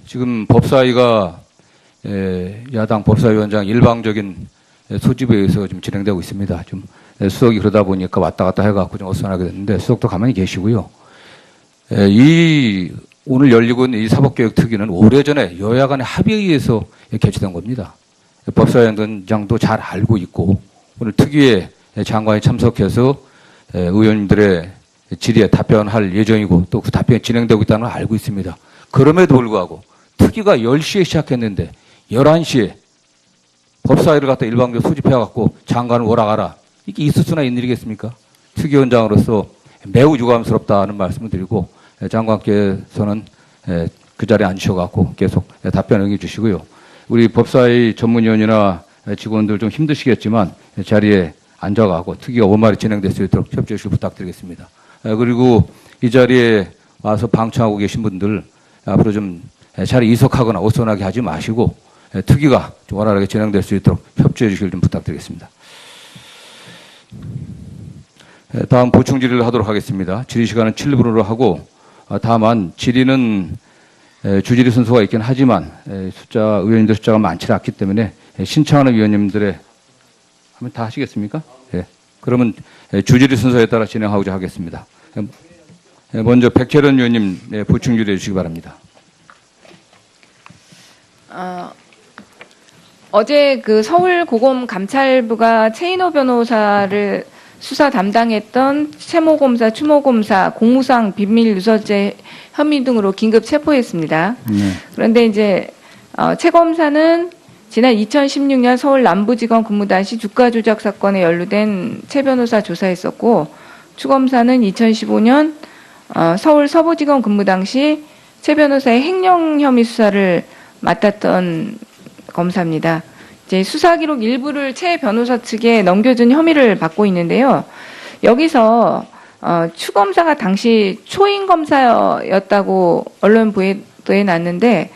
지금 법사위가 야당 법사위원장 일방적인 소집에 의해서 좀 진행되고 있습니다. 좀 수석이 그러다 보니까 왔다 갔다 해갖고 좀 어수선하게 됐는데 수석도 가만히 계시고요. 이 오늘 열리고 있는 이 사법개혁특위는 오래전에 여야 간의 합의에 의해서 개최된 겁니다. 법사위원장도 잘 알고 있고 오늘 특위에 장관이 참석해서 의원님들의 질의에 답변할 예정이고 또 그 답변이 진행되고 있다는 걸 알고 있습니다. 그럼에도 불구하고 특위가 10시에 시작했는데 11시에 법사위를 갖다 일방적으로 소집해갖고 장관을 오라가라. 이게 있을 수나 있는 일이겠습니까? 특위원장으로서 매우 유감스럽다는 말씀을 드리고 장관께서는 그 자리에 앉으셔갖고 계속 답변 응해 주시고요. 우리 법사위 전문위원이나 직원들 좀 힘드시겠지만 자리에 앉아가고 특위가 원만히 진행될 수 있도록 협조해 주시길 부탁드리겠습니다. 그리고 이 자리에 와서 방청하고 계신 분들 앞으로 좀 자리 이석하거나 어수선하게 하지 마시고 특위가 좀 원활하게 진행될 수 있도록 협조해 주시길 좀 부탁드리겠습니다. 다음 보충 질의를 하도록 하겠습니다. 질의 시간은 7분으로 하고 다만 질의는 주질의 순서가 있긴 하지만 의원님들 숫자가 많지 않기 때문에 신청하는 위원님들의 하면 다 하시겠습니까? 예. 그러면 주질의 순서에 따라 진행하고자 하겠습니다. 먼저 백혜련 위원님 보충 질의해 주시기 바랍니다. 어제 그 서울고검 감찰부가 최인호 변호사를 수사 담당했던 세모검사, 추모검사, 공무상 비밀 누설죄 혐의 등으로 긴급 체포했습니다. 그런데 이제 최 검사는 지난 2016년 서울 남부지검 근무 당시 주가 조작 사건에 연루된 최 변호사 조사했었고, 추 검사는 2015년 서울 서부지검 근무 당시 최 변호사의 횡령 혐의 수사를 맡았던 검사입니다. 이제 수사 기록 일부를 최 변호사 측에 넘겨준 혐의를 받고 있는데요. 여기서 추 검사가 당시 초임 검사였다고 언론 보도에 났는데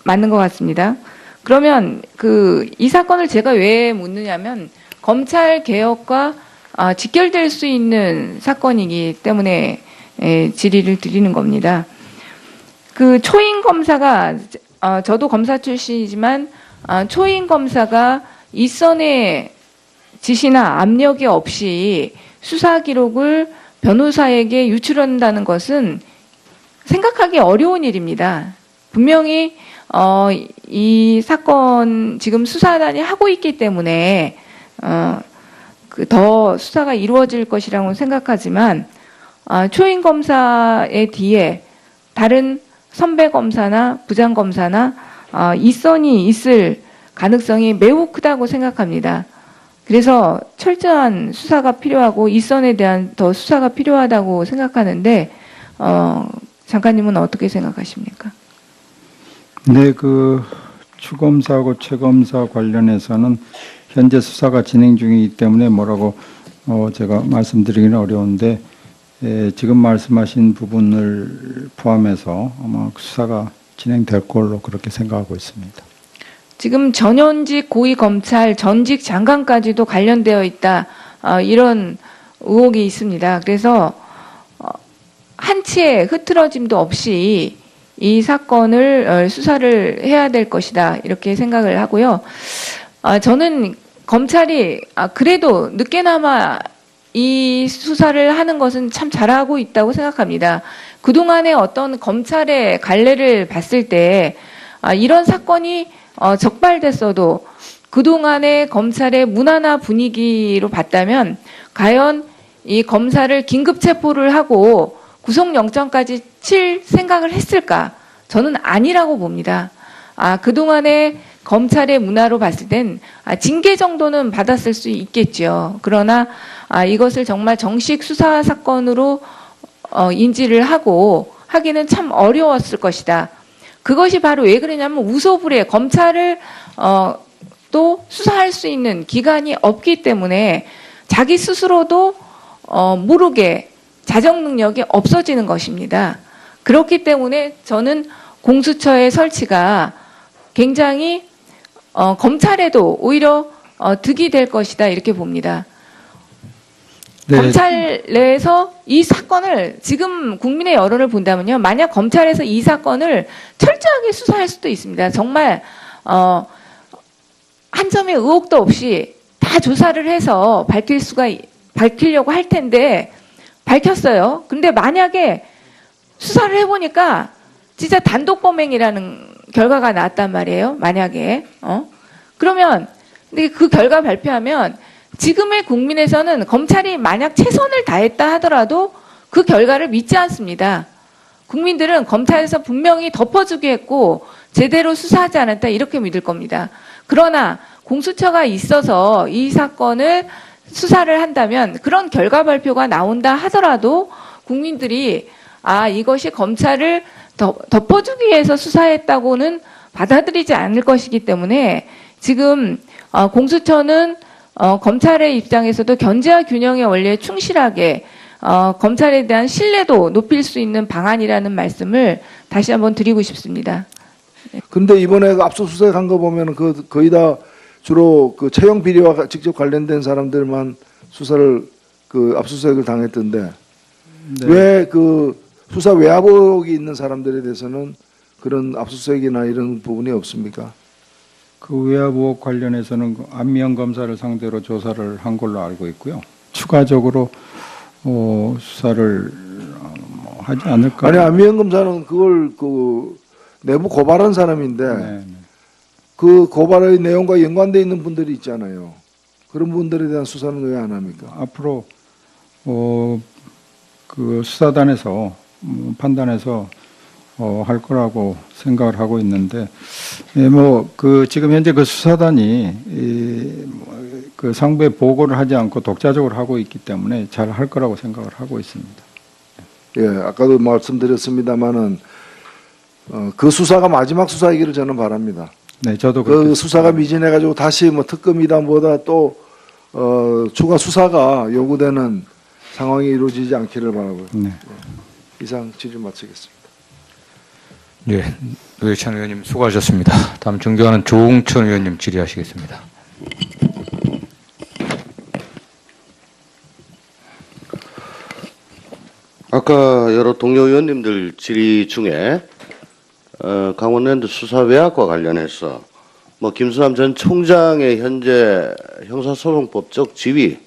맞는 것 같습니다. 그러면 이 사건을 제가 왜 묻느냐면 검찰 개혁과 직결될 수 있는 사건이기 때문에 질의를 드리는 겁니다. 초임 검사가 저도 검사 출신이지만 초임 검사가 윗선의 지시나 압력이 없이 수사 기록을 변호사에게 유출한다는 것은 생각하기 어려운 일입니다. 분명히 이 사건 지금 수사단이 하고 있기 때문에 더 수사가 이루어질 것이라고 생각하지만 초임 검사의 뒤에 다른 선배 검사나 부장 검사나 이선이 있을 가능성이 매우 크다고 생각합니다. 그래서 철저한 수사가 필요하고 이선에 대한 더 수사가 필요하다고 생각하는데 장관님은 어떻게 생각하십니까? 네, 그 추검사하고 최검사 관련해서는 현재 수사가 진행 중이기 때문에 뭐라고 제가 말씀드리기는 어려운데 지금 말씀하신 부분을 포함해서 아마 수사가 진행될 걸로 그렇게 생각하고 있습니다. 지금 전현직 고위검찰 전직 장관까지도 관련되어 있다 이런 의혹이 있습니다. 그래서 한치의 흐트러짐도 없이 이 사건을 수사를 해야 될 것이다 이렇게 생각을 하고요. 저는 검찰이 그래도 늦게나마 이 수사를 하는 것은 참 잘하고 있다고 생각합니다. 그동안의 어떤 검찰의 갈래를 봤을 때 이런 사건이 적발됐어도 그동안의 검찰의 무난한 분위기로 봤다면 과연 이 검사를 긴급 체포를 하고 구속영장까지 칠 생각을 했을까? 저는 아니라고 봅니다. 그동안의 검찰의 문화로 봤을 땐 징계 정도는 받았을 수 있겠죠. 그러나 이것을 정말 정식 수사 사건으로 인지를 하고 하기는 참 어려웠을 것이다. 그것이 바로 왜 그러냐면 우소불에 검찰을 또 수사할 수 있는 기관이 없기 때문에 자기 스스로도 모르게 자정 능력이 없어지는 것입니다. 그렇기 때문에 저는 공수처의 설치가 굉장히 검찰에도 오히려 득이 될 것이다 이렇게 봅니다. 네. 검찰 내에서 이 사건을 지금 국민의 여론을 본다면요. 만약 검찰에서 이 사건을 철저하게 수사할 수도 있습니다. 정말 한 점의 의혹도 없이 다 조사를 해서 밝히려고 할 텐데 밝혔어요. 근데 만약에 수사를 해보니까 진짜 단독 범행이라는 결과가 나왔단 말이에요. 만약에 그러면 근데 그 결과 발표하면 지금의 국민에서는 검찰이 만약 최선을 다했다 하더라도 그 결과를 믿지 않습니다. 국민들은 검찰에서 분명히 덮어주기 했고 제대로 수사하지 않았다 이렇게 믿을 겁니다. 그러나 공수처가 있어서 이 사건을 수사를 한다면 그런 결과 발표가 나온다 하더라도 국민들이 이것이 검찰을 덮어주기 위해서 수사했다고는 받아들이지 않을 것이기 때문에 지금 공수처는 검찰의 입장에서도 견제와 균형의 원리에 충실하게 검찰에 대한 신뢰도 높일 수 있는 방안이라는 말씀을 다시 한번 드리고 싶습니다. 근데 이번에 압수수색 한 거 보면 거의 다 주로 그 채용 비리와 직접 관련된 사람들만 수사를 압수수색을 당했던데 네. 왜 그 수사 외압력이 있는 사람들에 대해서는 그런 압수수색이나 이런 부분이 없습니까? 그 외압 의혹 관련해서는 안미영 검사를 상대로 조사를 한 걸로 알고 있고요. 추가적으로 수사를 하지 않을까? 아니 안미영 검사는 그걸 내부 고발한 사람인데 네. 그 고발의 내용과 연관돼 있는 분들이 있잖아요. 그런 분들에 대한 수사는 왜 안 합니까? 앞으로 그 수사단에서 판단해서 할 거라고 생각을 하고 있는데, 지금 현재 그 수사단이 그 상부에 보고를 하지 않고 독자적으로 하고 있기 때문에 잘 할 거라고 생각을 하고 있습니다. 예, 아까도 말씀드렸습니다만은 그 수사가 마지막 수사이기를 저는 바랍니다. 네, 저도 그 수사가 미진해가지고 다시 특검이다 뭐다 또 추가 수사가 요구되는 상황이 이루어지지 않기를 바라고요. 네. 이상 질의 마치겠습니다. 네, 노회찬 의원님 수고하셨습니다. 다음 존경하는 조홍천 의원님 질의하시겠습니다. 아까 여러 동료 의원님들 질의 중에 강원랜드 수사 외압과 관련해서 김수남 전 총장의 현재 형사소송법적 지위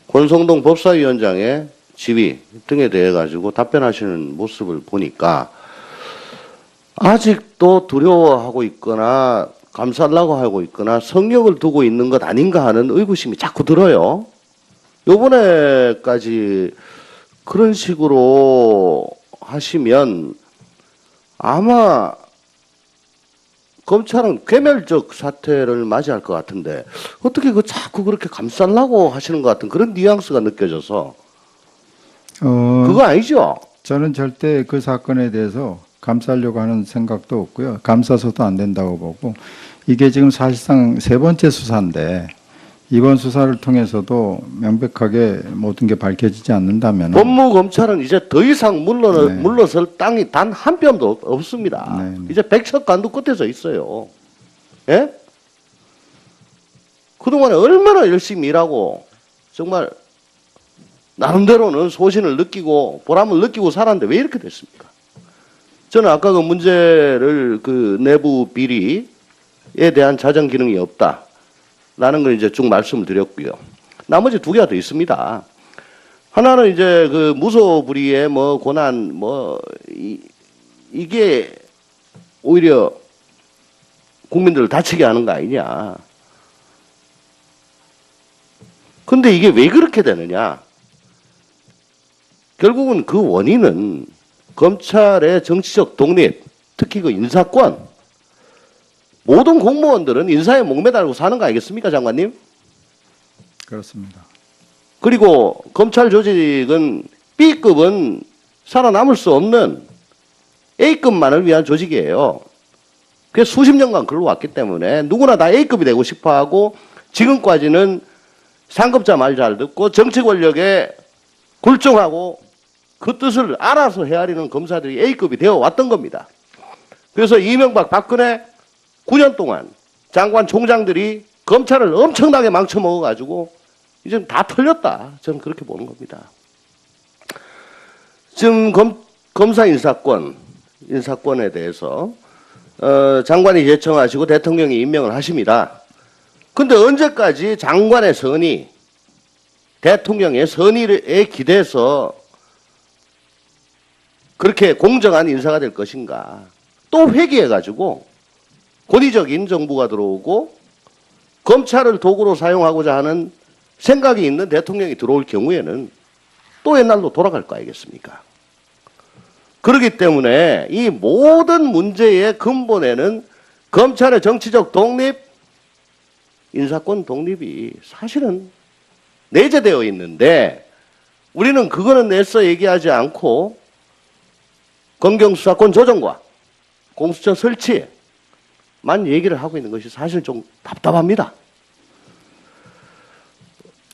권성동 법사위원장의 지위 등에 대해 가지고 답변하시는 모습을 보니까 아직도 두려워하고 있거나 감싸려고 하고 있거나 성역을 두고 있는 것 아닌가 하는 의구심이 자꾸 들어요. 요번에까지 그런 식으로 하시면 아마 검찰은 괴멸적 사태를 맞이할 것 같은데 어떻게 자꾸 그렇게 감싸려고 하시는 것 같은 그런 뉘앙스가 느껴져서 그거 아니죠? 저는 절대 그 사건에 대해서 감싸려고 하는 생각도 없고요. 감싸서도 안 된다고 보고 이게 지금 사실상 세 번째 수사인데 이번 수사를 통해서도 명백하게 모든 게 밝혀지지 않는다면 법무검찰은 이제 더 이상 네. 물러설 땅이 단 한 뼘도 없습니다. 네, 네. 이제 백척간도 끝에 서 있어요. 예? 그동안에 얼마나 열심히 일하고 정말 나름대로는 소신을 느끼고 보람을 느끼고 살았는데 왜 이렇게 됐습니까? 저는 아까 그 문제를 그 내부 비리에 대한 자정 기능이 없다라는 걸 이제 쭉 말씀을 드렸고요. 나머지 두 개가 더 있습니다. 하나는 이제 그 무소불위의 뭐 고난 이게 오히려 국민들을 다치게 하는 거 아니냐. 근데 이게 왜 그렇게 되느냐. 결국은 그 원인은 검찰의 정치적 독립, 특히 그 인사권, 모든 공무원들은 인사에 목매달고 사는 거 아니겠습니까, 장관님? 그렇습니다. 그리고 검찰 조직은 B급은 살아남을 수 없는 A급만을 위한 조직이에요. 그래서 수십 년간 글러왔기 때문에 누구나 다 A급이 되고 싶어하고 지금까지는 상급자 말 잘 듣고 정치 권력에 굴종하고 그 뜻을 알아서 헤아리는 검사들이 A급이 되어 왔던 겁니다. 그래서 이명박, 박근혜 9년 동안 장관 총장들이 검찰을 엄청나게 망쳐먹어가지고 이제 다 털렸다. 저는 그렇게 보는 겁니다. 지금 검사 인사권에 대해서 장관이 제청하시고 대통령이 임명을 하십니다. 근데 언제까지 장관의 선의, 대통령의 선의에 기대서 그렇게 공정한 인사가 될 것인가. 또 회귀해가지고 권위적인 정부가 들어오고 검찰을 도구로 사용하고자 하는 생각이 있는 대통령이 들어올 경우에는 또 옛날로 돌아갈 거 아니겠습니까? 그렇기 때문에 이 모든 문제의 근본에는 검찰의 정치적 독립, 인사권 독립이 사실은 내재되어 있는데 우리는 그거는 내서 얘기하지 않고 검경수사권 조정과 공수처 설치만 얘기를 하고 있는 것이 사실 좀 답답합니다.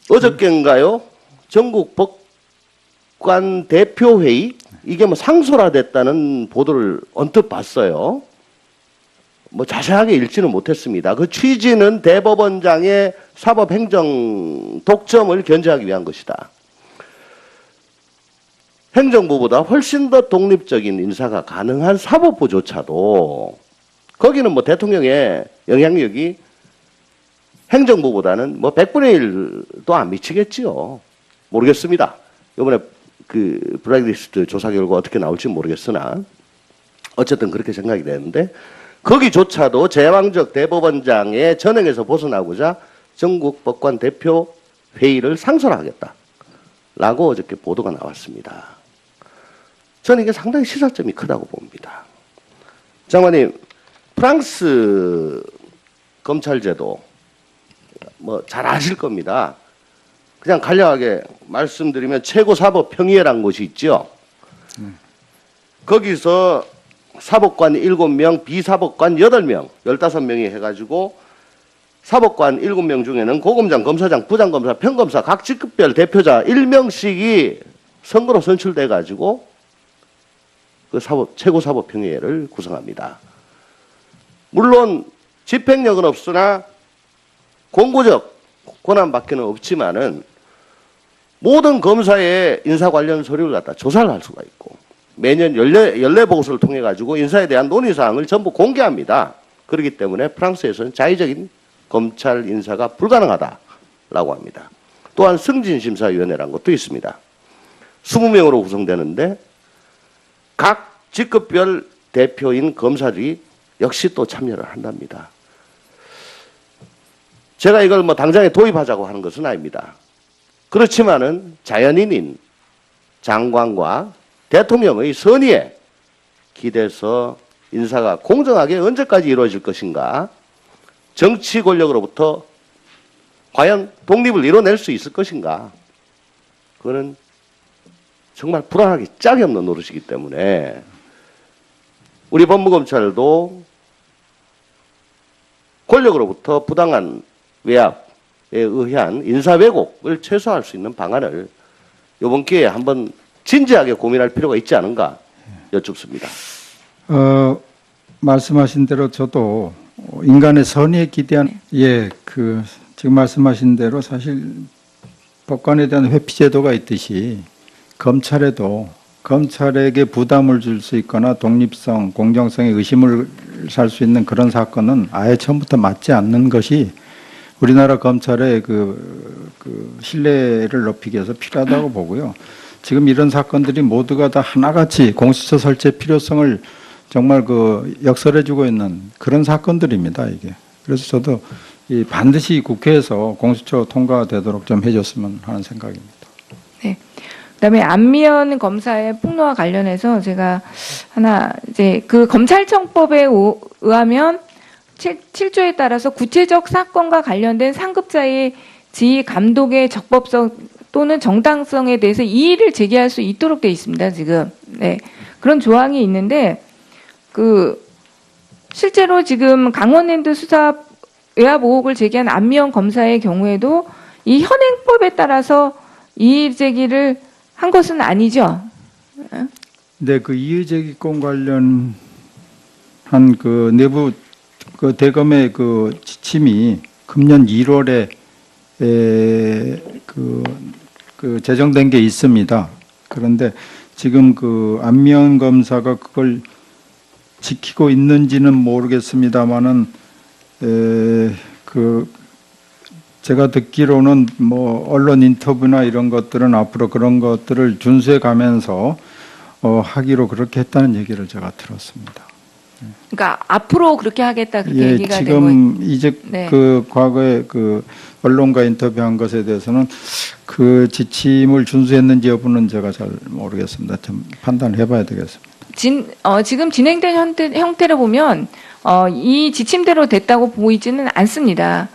어저께인가요? 전국 법관 대표회의 이게 뭐 상소화됐다는 보도를 언뜻 봤어요. 뭐 자세하게 읽지는 못했습니다. 그 취지는 대법원장의 사법행정 독점을 견제하기 위한 것이다. 행정부보다 훨씬 더 독립적인 인사가 가능한 사법부조차도 거기는 뭐 대통령의 영향력이 행정부보다는 뭐 100분의 1도 안 미치겠지요. 모르겠습니다. 이번에 그 블랙리스트 조사 결과 어떻게 나올지 모르겠으나 어쨌든 그렇게 생각이 되는데 거기조차도 제왕적 대법원장의 전횡에서 벗어나고자 전국 법관 대표 회의를 상설하겠다라고 어저께 보도가 나왔습니다. 저는 이게 상당히 시사점이 크다고 봅니다. 장관님, 프랑스 검찰제도 뭐 잘 아실 겁니다. 그냥 간략하게 말씀드리면 최고사법평의회라는 곳이 있죠. 거기서 사법관 7명, 비사법관 8명, 15명이 해가지고 사법관 7명 중에는 고검장, 검사장, 부장검사, 평검사 각 직급별 대표자 1명씩이 선거로 선출돼가지고 그 최고사법평의회를 구성합니다. 물론 집행력은 없으나 공고적 권한밖에는 없지만은 모든 검사의 인사 관련 서류를 갖다 조사를 할 수가 있고 매년 연례 보고서를 통해 가지고 인사에 대한 논의 사항을 전부 공개합니다. 그렇기 때문에 프랑스에서는 자의적인 검찰 인사가 불가능하다라고 합니다. 또한 승진심사위원회라는 것도 있습니다. 20명으로 구성되는데 각 직급별 대표인 검사들이 역시 또 참여를 한답니다. 제가 이걸 뭐 당장에 도입하자고 하는 것은 아닙니다. 그렇지만은 자연인인 장관과 대통령의 선의에 기대서 인사가 공정하게 언제까지 이루어질 것인가, 정치 권력으로부터 과연 독립을 이뤄낼 수 있을 것인가, 그거는 정말 불안하기 짝이 없는 노릇이기 때문에 우리 법무검찰도 권력으로부터 부당한 외압에 의한 인사 왜곡을 최소화할 수 있는 방안을 이번 기회에 한번 진지하게 고민할 필요가 있지 않은가 여쭙습니다. 말씀하신 대로 저도 인간의 선의에 기대한 지금 말씀하신 대로 사실 법관에 대한 회피 제도가 있듯이 검찰에도 검찰에게 부담을 줄 수 있거나 독립성, 공정성에 의심을 살 수 있는 그런 사건은 아예 처음부터 맞지 않는 것이 우리나라 검찰의 그 신뢰를 높이기 위해서 필요하다고 보고요. 지금 이런 사건들이 모두가 다 하나같이 공수처 설치 필요성을 정말 역설해주고 있는 그런 사건들입니다, 이게. 그래서 저도 반드시 국회에서 공수처 통과되도록 좀 해줬으면 하는 생각입니다. 네. 그다음에 안미연 검사의 폭로와 관련해서 제가 하나 이제 그 검찰청법에 의하면 7조에 따라서 구체적 사건과 관련된 상급자의 지휘 감독의 적법성 또는 정당성에 대해서 이의를 제기할 수 있도록 돼 있습니다, 지금. 네. 그런 조항이 있는데 실제로 지금 강원랜드 수사 외압 의혹을 제기한 안미연 검사의 경우에도 이 현행법에 따라서 이의 제기를 한 것은 아니죠. 네, 그 이의제기권 관련한 내부 대검의 지침이 금년 1월에 제정된 게 있습니다. 그런데 지금 안미연 검사가 그걸 지키고 있는지는 모르겠습니다만은 제가 듣기로는 언론 인터뷰나 이런 것들은 앞으로 그런 것들을 준수해 가면서 하기로 그렇게 했다는 얘기를 제가 들었습니다. 그러니까 앞으로 그렇게 하겠다 그렇게 얘기가 되고 지금 이제 네. 과거에 언론과 인터뷰한 것에 대해서는 그 지침을 준수했는지 여부는 제가 잘 모르겠습니다. 좀 판단해 봐야 되겠습니다. 지금 진행된 형태를 보면 이 지침대로 됐다고 보이지는 않습니다.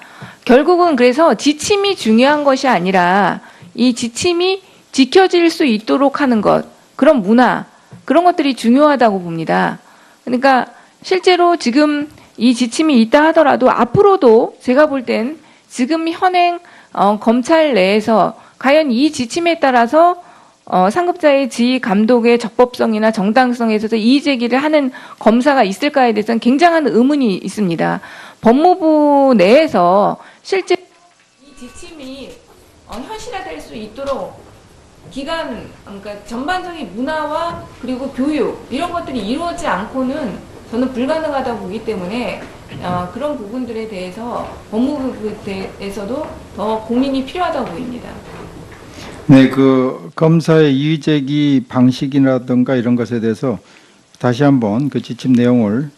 결국은 그래서 지침이 중요한 것이 아니라 이 지침이 지켜질 수 있도록 하는 것, 그런 문화, 그런 것들이 중요하다고 봅니다. 그러니까 실제로 지금 이 지침이 있다 하더라도 앞으로도 제가 볼 땐 지금 현행 검찰 내에서 과연 이 지침에 따라서 상급자의 지휘 감독의 적법성이나 정당성에 있어서 이의 제기를 하는 검사가 있을까에 대해서는 굉장한 의문이 있습니다. 법무부 내에서 실제 이 지침이 현실화될 수 있도록 그러니까 전반적인 문화와 그리고 교육 이런 것들이 이루어지지 않고는 저는 불가능하다고 보기 때문에 그런 부분들에 대해서 법무부에서도 더 고민이 필요하다고 보입니다. 네, 검사의 이의제기 방식이라든가 이런 것에 대해서 다시 한번 그 지침 내용을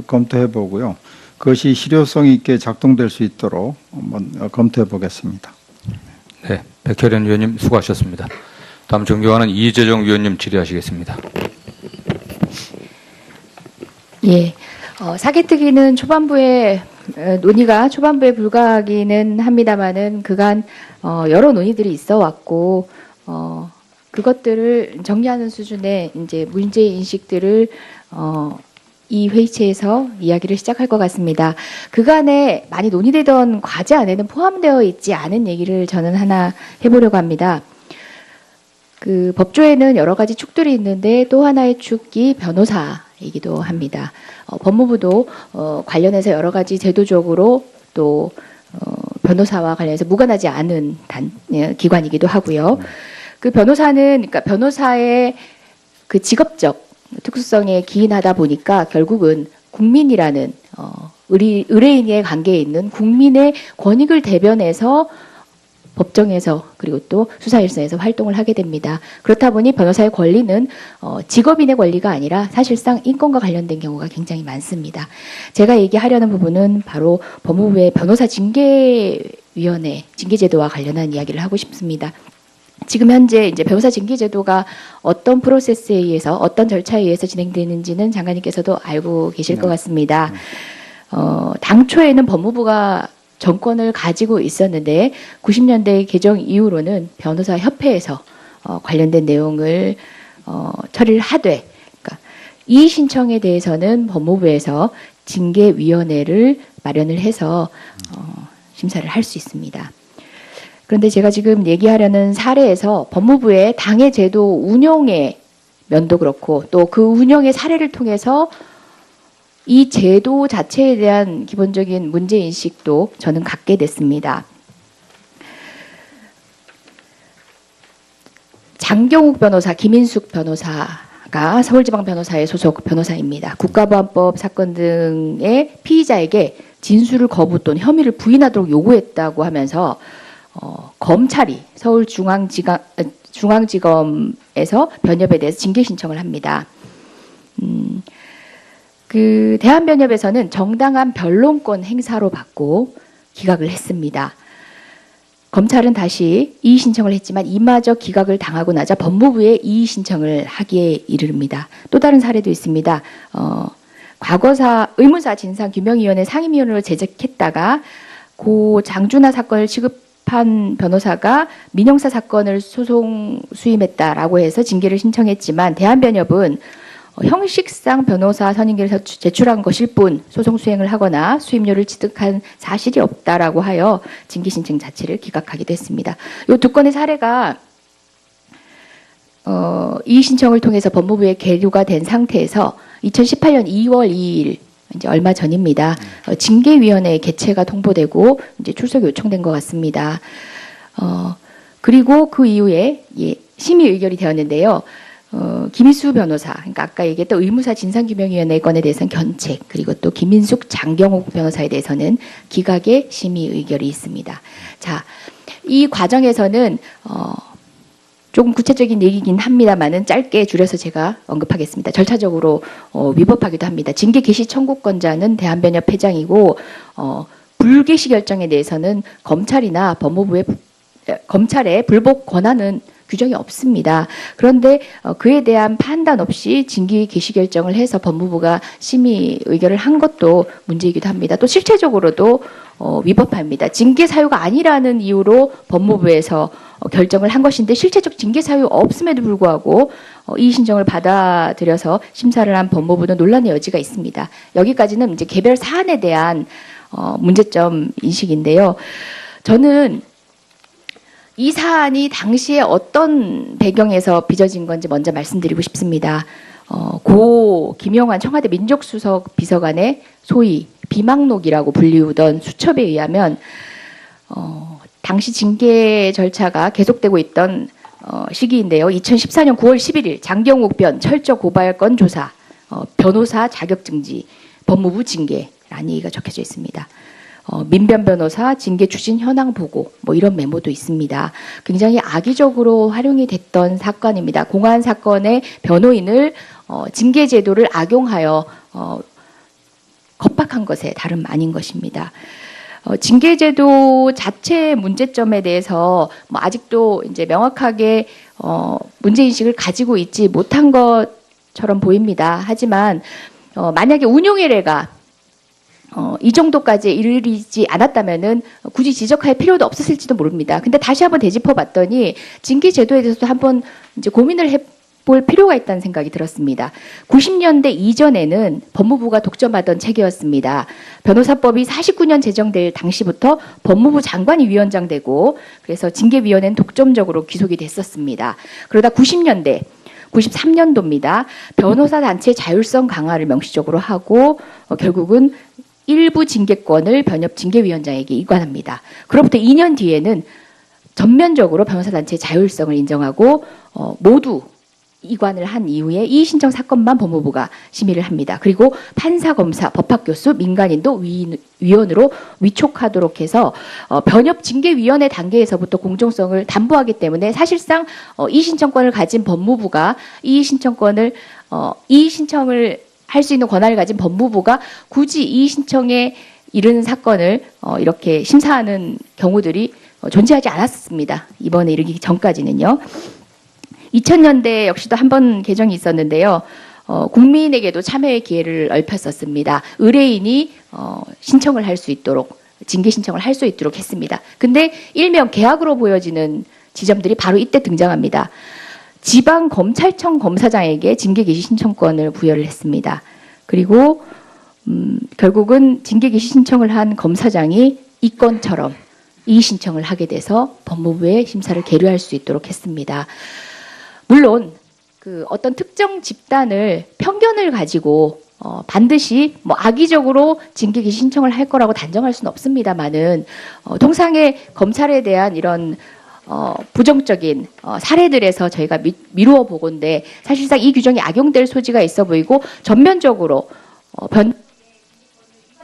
검토해 보고요. 그것이 실효성 있게 작동될 수 있도록 한번 검토해 보겠습니다. 네, 백혜련 위원님 수고하셨습니다. 다음 존경하는 이재정 위원님 질의하시겠습니다. 예, 사개특위는 논의가 초반부에 불과하기는 합니다만은 그간 여러 논의들이 있어 왔고 그것들을 정리하는 수준의 이제 문제 인식들을 이 회의체에서 이야기를 시작할 것 같습니다. 그간에 많이 논의되던 과제 안에는 포함되어 있지 않은 얘기를 저는 하나 해보려고 합니다. 법조에는 여러 가지 축들이 있는데 또 하나의 축이 변호사이기도 합니다. 법무부도 관련해서 여러 가지 제도적으로 또 변호사와 관련해서 무관하지 않은 기관이기도 하고요. 그러니까 변호사의 그 직업적 특수성에 기인하다 보니까 결국은 국민이라는 의뢰인의 관계에 있는 국민의 권익을 대변해서 법정에서 그리고 또 수사일선에서 활동을 하게 됩니다. 그렇다 보니 변호사의 권리는 직업인의 권리가 아니라 사실상 인권과 관련된 경우가 굉장히 많습니다. 제가 얘기하려는 부분은 바로 법무부의 변호사 징계위원회 징계제도와 관련한 이야기를 하고 싶습니다. 지금 현재 이제 변호사 징계제도가 어떤 프로세스에 의해서 어떤 절차에 의해서 진행되는지는 장관님께서도 알고 계실 것 같습니다. 당초에는 법무부가 정권을 가지고 있었는데 90년대 개정 이후로는 변호사 협회에서 관련된 내용을 처리를 하되, 그러니까 이 신청에 대해서는 법무부에서 징계위원회를 마련을 해서 심사를 할 수 있습니다. 그런데 제가 지금 얘기하려는 사례에서 법무부의 당해 제도 운영의 면도 그렇고 또 그 운영의 사례를 통해서 이 제도 자체에 대한 기본적인 문제인식도 저는 갖게 됐습니다. 장경욱 변호사, 김인숙 변호사가 서울지방변호사의 소속 변호사입니다. 국가보안법 사건 등의 피의자에게 진술을 거부 또는 혐의를 부인하도록 요구했다고 하면서 검찰이 중앙지검에서 변협에 대해서 징계 신청을 합니다. 그 대한변협에서는 정당한 변론권 행사로 받고 기각을 했습니다. 검찰은 다시 이의 신청을 했지만 이마저 기각을 당하고 나자 법무부에 이의 신청을 하기에 이릅니다. 또 다른 사례도 있습니다. 과거사 의문사 진상규명위원회 상임위원으로 재직했다가 고 장준하 사건을 취급한 변호사가 민형사 사건을 소송 수임했다라고 해서 징계를 신청했지만 대한변협은 형식상 변호사 선임계를 제출한 것일 뿐 소송 수행을 하거나 수임료를 취득한 사실이 없다라고 하여 징계 신청 자체를 기각하기도 했습니다. 이 두 건의 사례가 이의 신청을 통해서 법무부에 계류가 된 상태에서 2018년 2월 2일 이제 얼마 전입니다. 징계위원회 개최가 통보되고 이제 출석 요청된 것 같습니다. 그리고 그 이후에 심의 의결이 되었는데요. 김희수 변호사, 그러니까 아까 얘기했던 의무사 진상규명위원회 건에 대해서는 견책, 그리고 또 김인숙, 장경욱 변호사에 대해서는 기각의 심의 의결이 있습니다. 자, 이 과정에서는 조금 구체적인 얘기긴 합니다만은 짧게 줄여서 제가 언급하겠습니다. 절차적으로 위법하기도 합니다. 징계 개시 청구권자는 대한변협 회장이고 불개시 결정에 대해서는 검찰이나 검찰의 불복 권한은 규정이 없습니다. 그런데 그에 대한 판단 없이 징계 개시 결정을 해서 법무부가 심의 의결을 한 것도 문제이기도 합니다. 또 실체적으로도 위법합니다. 징계 사유가 아니라는 이유로 법무부에서 결정을 한 것인데 실체적 징계 사유 없음에도 불구하고 이의 신청을 받아들여서 심사를 한 법무부는 논란의 여지가 있습니다. 여기까지는 이제 개별 사안에 대한 문제점 인식인데요. 저는 이 사안이 당시에 어떤 배경에서 빚어진 건지 먼저 말씀드리고 싶습니다. 고 김영환 청와대 민족수석 비서관의 소위 비망록이라고 불리우던 수첩에 의하면 당시 징계 절차가 계속되고 있던 시기인데요. 2014년 9월 11일 장경욱 변 철저 고발건 조사 변호사 자격증지 법무부 징계라는 얘기가 적혀져 있습니다. 민변 변호사 징계 추진 현황 보고 뭐 이런 메모도 있습니다. 굉장히 악의적으로 활용이 됐던 사건입니다. 공안 사건의 변호인을 징계 제도를 악용하여 겁박한 것에 다름 아닌 것입니다. 징계 제도 자체의 문제점에 대해서 뭐 아직도 이제 명확하게 문제 인식을 가지고 있지 못한 것처럼 보입니다. 하지만 만약에 운용의례가 이 정도까지 이르지 않았다면은 굳이 지적할 필요도 없었을지도 모릅니다. 근데 다시 한번 되짚어 봤더니 징계 제도에 대해서도 한번 이제 고민을 해볼 필요가 있다는 생각이 들었습니다. 90년대 이전에는 법무부가 독점하던 체계였습니다. 변호사법이 49년 제정될 당시부터 법무부 장관이 위원장 되고 그래서 징계위원회는 독점적으로 귀속이 됐었습니다. 그러다 93년도입니다. 변호사 단체 자율성 강화를 명시적으로 하고 결국은 일부 징계권을 변협 징계위원장에게 이관합니다. 그로부터 2년 뒤에는 전면적으로 변호사단체의 자율성을 인정하고 모두 이관을 한 이후에 이의 신청 사건만 법무부가 심의를 합니다. 그리고 판사, 검사, 법학교수, 민간인도 위원으로 위촉하도록 해서 변협 징계위원회 단계에서부터 공정성을 담보하기 때문에 사실상 이의 신청권을 가진 법무부가 이의 신청을 할 수 있는 권한을 가진 법무부가 굳이 이의 신청에 이르는 사건을 이렇게 심사하는 경우들이 존재하지 않았습니다. 이번에 이르기 전까지는요. 2000년대 역시도 한 번 개정이 있었는데요. 국민에게도 참여의 기회를 넓혔었습니다. 의뢰인이 신청을 할 수 있도록, 징계 신청을 할 수 있도록 했습니다. 근데 일명 계약으로 보여지는 지점들이 바로 이때 등장합니다. 지방검찰청 검사장에게 징계 개시 신청권을 부여를 했습니다. 그리고 결국은 징계 개시 신청을 한 검사장이 이 건처럼 이의 신청을 하게 돼서 법무부에 심사를 계류할 수 있도록 했습니다. 물론 그 어떤 특정 집단을 편견을 가지고 반드시 뭐 악의적으로 징계 개시 신청을 할 거라고 단정할 수는 없습니다만은 통상의 검찰에 대한 이런 부정적인 사례들에서 저희가 미루어 보건데 사실상 이 규정이 악용될 소지가 있어 보이고 전면적으로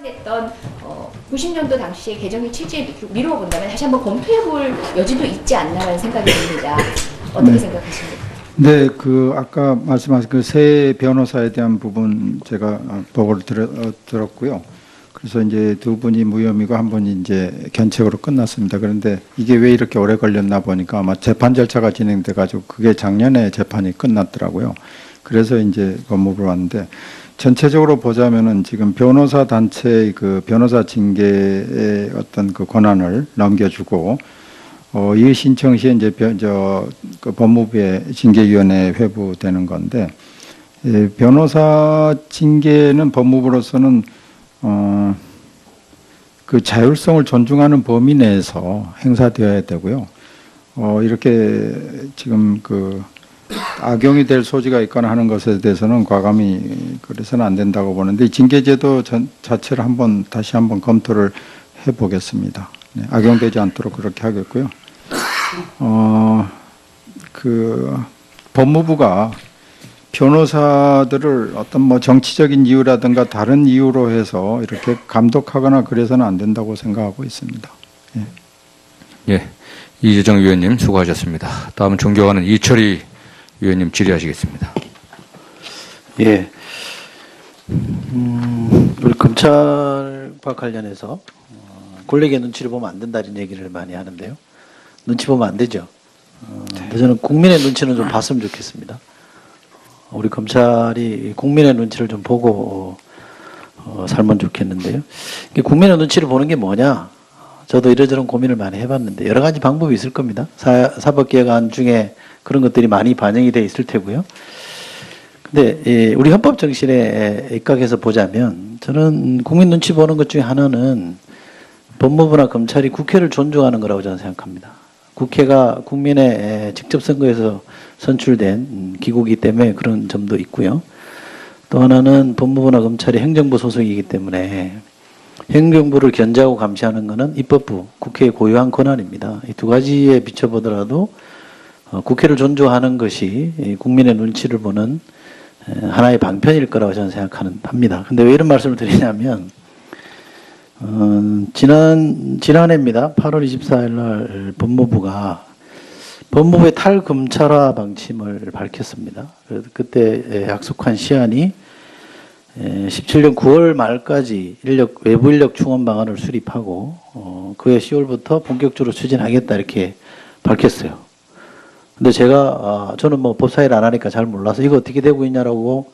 위반했던 90년도 당시의 개정의 취지에 미루어 본다면 다시 한번 검토해 볼 여지도 있지 않나라는 생각이 듭니다. 어떻게 생각하십니까? 네, 아까 말씀하신 그 새 변호사에 대한 부분 제가 보고를 들었고요. 그래서 이제 두 분이 무혐의고 한 분이 이제 견책으로 끝났습니다. 그런데 이게 왜 이렇게 오래 걸렸나 보니까 아마 재판 절차가 진행돼 가지고 그게 작년에 재판이 끝났더라고요. 그래서 이제 법무부로 왔는데 전체적으로 보자면은 지금 변호사 단체의 그 변호사 징계의 어떤 그 권한을 넘겨주고 이 신청 시에 이제 그 법무부의 징계위원회에 회부되는 건데 변호사 징계는 법무부로서는 그 자율성을 존중하는 범위 내에서 행사되어야 되고요. 이렇게 지금 그 악용이 될 소지가 있거나 하는 것에 대해서는 과감히 그래서는 안 된다고 보는데 징계제도 자체를 다시 한번 검토를 해보겠습니다. 네, 악용되지 않도록 그렇게 하겠고요. 법무부가 변호사들을 어떤 뭐 정치적인 이유라든가 다른 이유로 해서 이렇게 감독하거나 그래서는 안 된다고 생각하고 있습니다. 예. 예, 이재정 위원님 수고하셨습니다. 다음은 존경하는 이철희 위원님 질의하시겠습니다. 예. 우리 검찰과 관련해서 권력의 눈치를 보면 안 된다는 얘기를 많이 하는데요. 눈치 보면 안 되죠. 근데 저는 국민의 눈치는 좀 봤으면 좋겠습니다. 우리 검찰이 국민의 눈치를 좀 보고 살면 좋겠는데요. 국민의 눈치를 보는 게 뭐냐? 저도 이러저런 고민을 많이 해봤는데 여러 가지 방법이 있을 겁니다. 사법개혁안 중에 그런 것들이 많이 반영이 돼 있을 테고요. 근데 우리 헌법 정신에 입각해서 보자면 저는 국민 눈치 보는 것 중에 하나는 법무부나 검찰이 국회를 존중하는 거라고 저는 생각합니다. 국회가 국민의 직접 선거에서 선출된 기구이기 때문에 그런 점도 있고요. 또 하나는 법무부나 검찰이 행정부 소속이기 때문에 행정부를 견제하고 감시하는 것은 입법부, 국회의 고유한 권한입니다. 이 두 가지에 비춰보더라도 국회를 존중하는 것이 국민의 눈치를 보는 하나의 방편일 거라고 저는 생각합니다. 근데 왜 이런 말씀을 드리냐면 지난해입니다. 8월 24일 날 법무부의 탈검찰화 방침을 밝혔습니다. 그때 약속한 시한이 17년 9월 말까지 외부 인력 충원 방안을 수립하고 그해 10월부터 본격적으로 추진하겠다 이렇게 밝혔어요. 근데 저는 뭐 법사위를 안 하니까 잘 몰라서 이거 어떻게 되고 있냐라고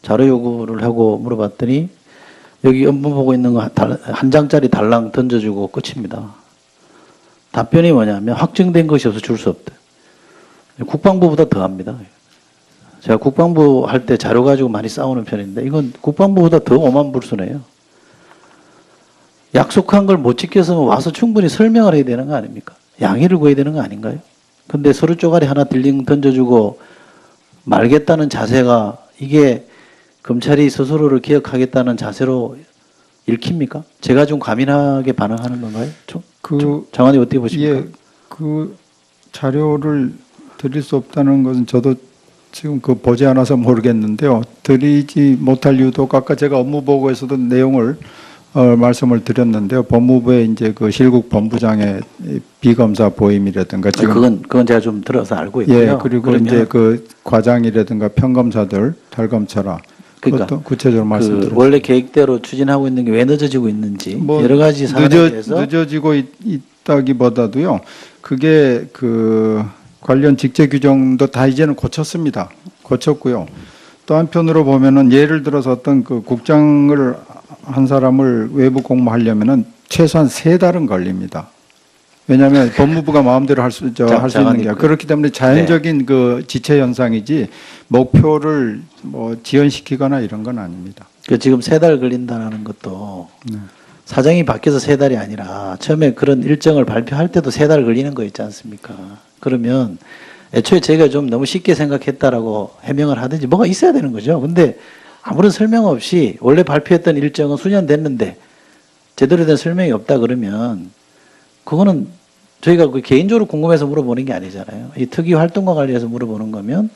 자료 요구를 하고 물어봤더니 여기 업무 보고 있는 거 한 장짜리 달랑 던져주고 끝입니다. 답변이 뭐냐면 확정된 것이 없어 줄 수 없대. 국방부보다 더합니다. 제가 국방부 할 때 자료 가지고 많이 싸우는 편인데 이건 국방부보다 더 오만불순해요. 약속한 걸 못 지켜서 와서 충분히 설명을 해야 되는 거 아닙니까? 양해를 구해야 되는 거 아닌가요? 근데 서류 쪼가리 하나 딜링 던져주고 말겠다는 자세가 이게 검찰이 스스로를 기억하겠다는 자세로 읽힙니까? 제가 좀 과민하게 반응하는 건가요? 장관님 어떻게 보십니까? 예, 그 자료를 드릴 수 없다는 것은 저도 지금 그 보지 않아서 모르겠는데요. 드리지 못할 이유도 아까 제가 업무 보고에서도 내용을 말씀을 드렸는데요. 법무부의 이제 그 실국 본부장의 비검사 보임이라든가 지금 그건 제가 좀 들어서 알고 있고요. 예, 그리고 그러면 이제 그 과장이라든가 평검사들 탈검처라 그러니까 그것도 구체적으로 말씀드렸습니다. 원래 계획대로 추진하고 있는 게 왜 늦어지고 있는지 뭐 여러 가지 사안에 대해서 늦어지고 있다기보다도요. 그게 그 관련 직제 규정도 다 이제는 고쳤습니다. 고쳤고요. 또 한편으로 보면은 예를 들어서 어떤 그 국장을 한 사람을 외부 공모하려면은 최소한 3달은 걸립니다. 왜냐하면 법무부가 마음대로 할 수 있는 게 그렇기 때문에 자연적인 그 지체 현상이지 목표를 뭐 지연시키거나 이런 건 아닙니다. 그 지금 3달 걸린다는 것도 사정이 바뀌어서 3달이 아니라 처음에 그런 일정을 발표할 때도 3달 걸리는 거 있지 않습니까? 그러면 애초에 저희가 좀 너무 쉽게 생각했다라고 해명을 하든지 뭐가 있어야 되는 거죠. 근데 아무런 설명 없이 원래 발표했던 일정은 수년됐는데 제대로 된 설명이 없다 그러면 그거는 저희가 그 개인적으로 궁금해서 물어보는 게 아니잖아요. 이 특위 활동과 관련해서 물어보는 거면